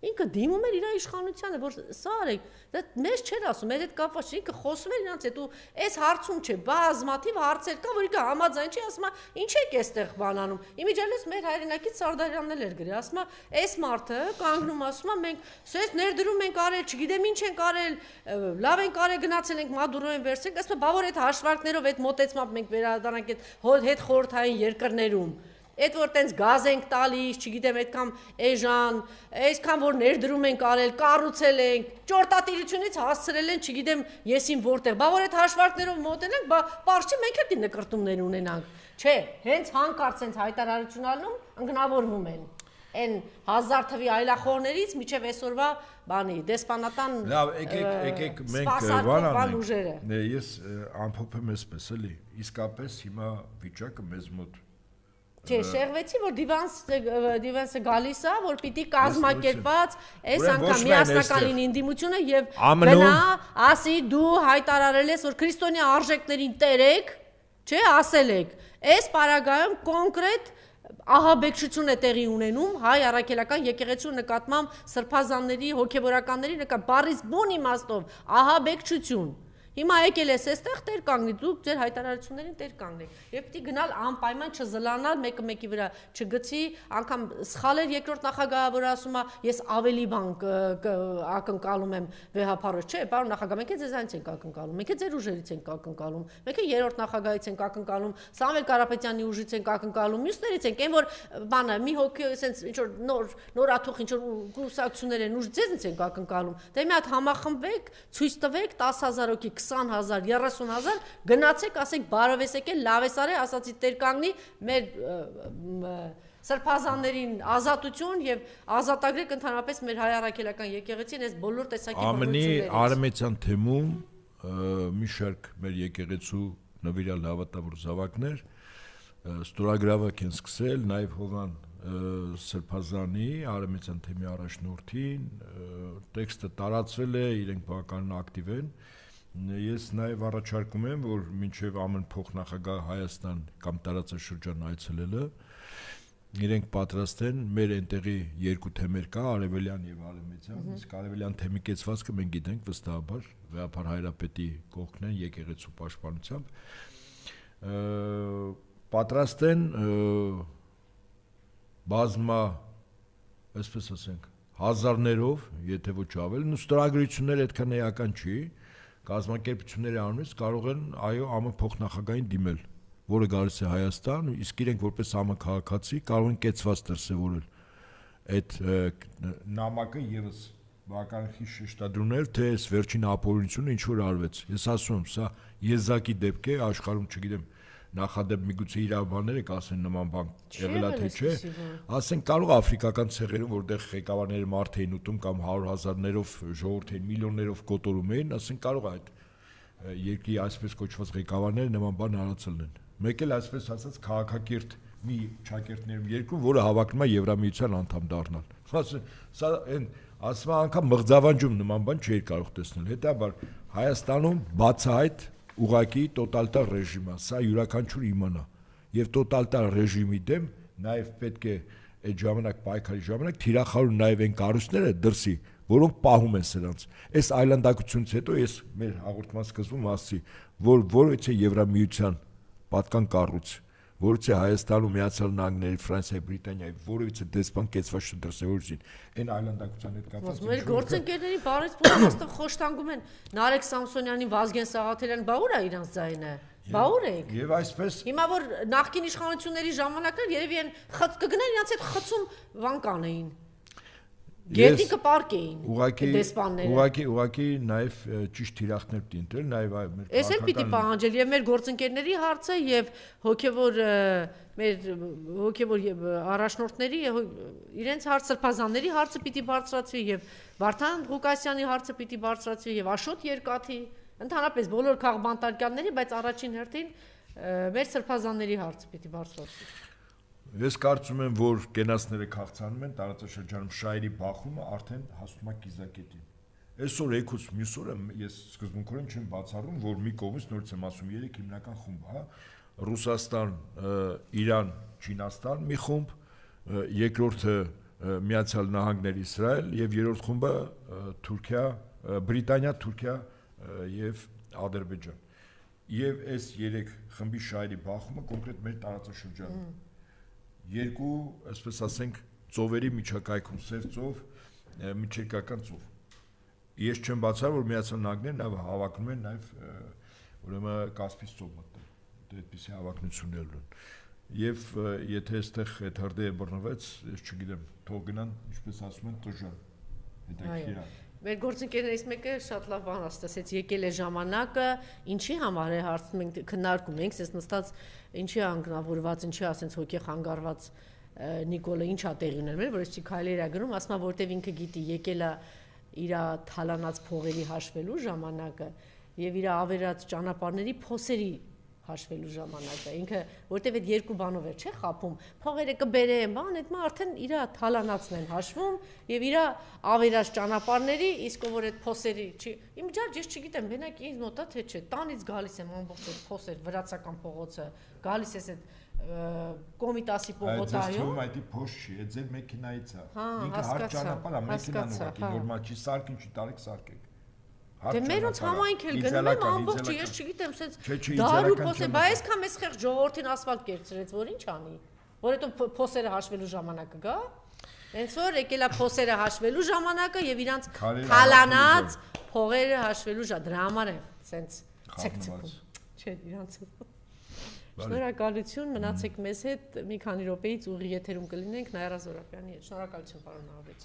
Ինքը դիմում էր իր իշխանությանը, որ սա արեք, դա մեզ չէր ասում, մեր հետ կապված չէ, ինքը խոսում էր իրանց հետ ու այս հարցում չէ, բազմաթիվ հարցեր կա, որ ինքը համաձայն չի, ասում է, ինչ եք այստեղ բանանում։ Իմիջիայլոց մեր հայրենակից Սարդարյանն էլ էր գրի, ասում է, այս մարդը կանգնում ասում է, մենք սես ներդրում ենք արել, չգիտեմ ինչ ենք արել, լավ ենք արել, գնացել ենք Մադուրոյին վերցրենք, ասում է, բա որ այդ հաշվարկներով, այդ մոտեցմամբ մենք վերադառնանք այդ հետ խորհրդային երկրներում։ Այդ որ տենց գազ ենք տալիս, չգիտեմ, այդքան էժան, այսքան որ ներդրում ենք արել, կառուցել ենք, ճորտատիրությունից հասցրել են, չգիտեմ, եսին որտեղ, բա որ այդ հաշվարկներով մոտենանք, բա պարզ չի մենք էլ նկրտումներ ունենանք։ Չէ, հենց հանկարծ հենց հայտարարություն անում, ընկնավորվում են։ Այն 1000 թվի այլախոհներից միջև այսօրվա բանի դեսպանատան լավ, եկեք մենք բանանենք։ Ես ամփոփեմ այսպես էլի, իսկապես հիմա վիճակը մեզ մոտ Չէ, շեղվեցի, որ դիվանսը գալիս է, որ պիտի կազմակերպված այս անգամ միասնական լինի ընդդիմությունը եւ գնա, ասի դու հայտարարել ես, որ քրիստոնյա արժեքներին տերեք, չէ, ասել եք։ Այս պարագայում կոնկրետ ահաբեկչություն է տեղի ունենում հայ առաքելական եկեղեցու նկատմամբ սրբազանների, հոգևորականների նկատմամբ բառից բուն իմաստով ահաբեկչություն։ Հիմա եկել ես այստեղ տեր կանգնի, դուք ձեր հայտարարություններին տեր կանգնեք։ Եվ պիտի գնալ անպայման չզլանալ մեկը մեկի վրա չգցի, անգամ սխալ էր երկրորդ նախագահը, որ ասում է, ես ավելի բան ակնկալում եմ վեհապարոց, չէ, պարոն նախագահ, մենք ձեզանից ենք ակնկալում, մենք ձեր ուժերից ենք ակնկալում, մենք երրորդ նախագահից ենք ակնկալում, Սամվել Կարապետյանի ուժից ենք ակնկալում, մյուսներից ենք, այն որ բանը մի հոգի sense ինչ որ նորաթուխ ինչ որ կուրսակցություններ են, ուժ ձեզնից ենք ակնկալում։ Դե մի հատ համախմբեք, ցույց տվեք 10000 հոգի 20,000, 30,000 գնացեք, ասեք բարով ես եկել, լավ ես արել, ասացի տեր կանգնի, մեր սրբազաններին ազատություն եւ ազատագրեք ընդհանրապես մեր հայ առաքելական եկեղեցին այս բոլոր տեսակի բնություններից։ Ամենի արմեցյան թեմում մի շարք մեր եկեղեցու նվիրալ հավատավոր զավակներ ստորագրավակ են սկսել, նաեւ Հովան Սրբազանի արմեցյան թեմի առաջնորդին տեքստը տարածվել է, իրենք բավականին ակտիվ են։ Ես նաև առաջարկում եմ, որ մինչև ԱՄՆ փոխնախագահ Հայաստան կամ տարածաշրջան այցելելը իրենք պատրաստ են մեր այնտեղի երկու թեմեր կա, արևելյան եւ արևմտյան, իսկ արևելյան թեմի կեցվածքը մենք գիտենք վստահաբար, վեհապար Հայրապետի կողքն են եկեղեցու պաշտպանությամբ պատրաստ են բազմա, այսպես ասենք, հազարներով, եթե ոչ ավել, ու ստորագրությունները այդքան էական չի կազմակերպությունների անունից կարող են այո ԱՄՆ փոխնախագահային դիմել, որը գալիս է Հայաստան, իսկ իրենք որպես ԱՄՆ քաղաքացի կարող են կեցված դրսևորել այդ նամակը եւս բավական քիչ շեշտադրունել, թե այս վերջին ապօրինությունը ինչ որ արվեց։ Ես ասում եմ, սա եզակի դեպք է, աշխարհում չգիտեմ նախադեպ միգուցե իրավաբանները կասեն նման բան եղել է թե չէ, ասենք կարող աֆրիկական ցեղերում որտեղ ղեկավարները մարդ էին ուտում կամ 100,000-ներով ժողովուրդ էին միլիոններով կոտորում էին, ասենք կարող է այդ երկրի այսպես կոչված ղեկավարները նման բան արածել են։ Մեկ էլ այսպես ասած քաղաքակիրթ մի ճակերտներում երկրում, որը հավակնում է Եվրամիության անդամ դառնալ։ Սա այն ասում անգամ մղձավանջում նման բան չէր կարող տեսնել։ Հետաբար Հայաստանում բացահայտ ուղղակի տոտալիտար ռեժիմ է, սա յուրաքանչյուր իմանա։ Եվ տոտալիտար ռեժիմի դեմ նաև պետք է այդ ժամանակ պայքարի ժամանակ թիրախավորում նաև այն կառույցները դրսի, որոնք պահում են սրանց։ Այս այլանդակությունից հետո ես մեր հաղորդման սկզբում ասացի, որ որովհետեւ Եվրամիության պատկան կառույց, որից է Հայաստանում, Միացյալ Նահանգների, Ֆրանսիայի, Բրիտանիայի որևիցե դեսպան կեցված չդրսևորեցին, այն այլանդակության հետ կապված։ Մեր գործընկերների բարից փոխաստը խոշտանգում են Նարեկ Սամսոնյանին, Վազգեն Սաղաթելյանին, բա ուր է իրանց ձայնը։ Բա ուր եք։ Եվ այսպես հիմա որ նախկին իշխանությունների ժամանակներ երևի են կգնան իրանց հետ խցում բան կանեին։ Գերտիկը պարկ էին դեսպանները։ Ուղղակի նաև ճիշտ թիրախներ պիտի ընտրել, նաև մեր Էս էլ պիտի պահանջել եւ մեր գործընկերների հարցը եւ հոգեվոր առաջնորդների իրենց հարց սրբազանների հարցը պիտի բարձրացվի եւ Վարդան Ղուկասյանի հարցը պիտի բարձրացվի եւ Աշոտ Երկաթի ընդհանրապես բոլոր քաղբանտարկյանների, բայց առաջին հերթին մեր սրբազանների հարցը պիտի բարձրացվի։ Ես կարծում եմ, որ կենացները քաղցանում են տարածաշրջանում շահերի բախումը արդեն հասնում է կիզակետին։ Այսօր եկուց մյուս օրը ես սկզբունքորեն չեմ բացառում, որ մի կողմից նորից եմ ասում 3 հիմնական խումբ, հա, Ռուսաստան, Իրան, Չինաստան մի խումբ, երկրորդը Միացյալ Նահանգներ, Իսրայել եւ երրորդ խումբը Թուրքիա, Բրիտանիա, Թուրքիա եւ Ադրբեջան։ Եվ այս 3 խմբի շահերի բախումը կոնկրետ մեր տարածաշրջանում երկու, այսպես ասենք, ծովերի միջակայքում սև ծով, միջերկրական ծով։ Ես չեմ բացառում, որ Միացյալ Նահանգներն նաև հավակնում են նաև ուրեմն Կասպից ծով մտնել։ Այդպիսի հավակնություններ ունեն։ Եվ եթե այստեղ այդ հրդեհը բռնվեց, ես չգիտեմ, թող գնան, ինչպես ասում են, տժան։ Հետաքրքիր է։ Մեր գործընկերներից մեկը շատ լավ բան ասաց, եկել է ժամանակը, ինչի համար է հարցը մենք քննարկում ենք, ես նստած ինչի անգնավորված, ինչի ասենց հոգի խանգարված Նիկոլը ինչա տեղի ուներ, որ էսի քայլեր է գնում, ասում է որտեվ ինքը գիտի, եկել է իր թալանած փողերի հաշվելու ժամանակը եւ իր ավերած ճանապարհների փոսերի հաշվելու ժամանակը ինքը որտեվ այդ երկու բանով էր չէ խափում փողերը կբերեմ բան այդ մա արդեն իր թալանածն են հաշվում եւ իր ավերած ճանապարհների իսկ որ այդ փոսերի չի իմ ջար ես չգիտեմ մենակ ինձ մոտա թե չէ տանից գալիս եմ ամբողջ այդ փոսեր վրացական փողոցը գալիս ես այդ Կոմիտասի փողոցայում այդ փոս չի այդ ձեր մեքենայից է ինքը հարթ ճանապարհ է մեքենան ուղղակի նորմալ չի սարքին չի տարեք սարքեք Դե մերոնց համայնք էլ գնում եմ ամբողջ ես չգիտեմ սենց դարու փոսը բա այսքան մեծ խեղ ժողովրդին ասֆալտ կերծրեց որ ինչ անի որ հետո փոսերը հաշվելու ժամանակը գա հենց որ եկել է փոսերը հաշվելու ժամանակը եւ իրանց թալանած փողերը հաշվելու դրա համար է սենց ցկցկում չէ իրանց Շնորհակալություն մնացեք մեզ հետ մի քանի րոպեից ուղիղ եթերում կլինենք Նաիրա Զորապյանի հետ շնորհակալություն պարոն Աղաբեկյան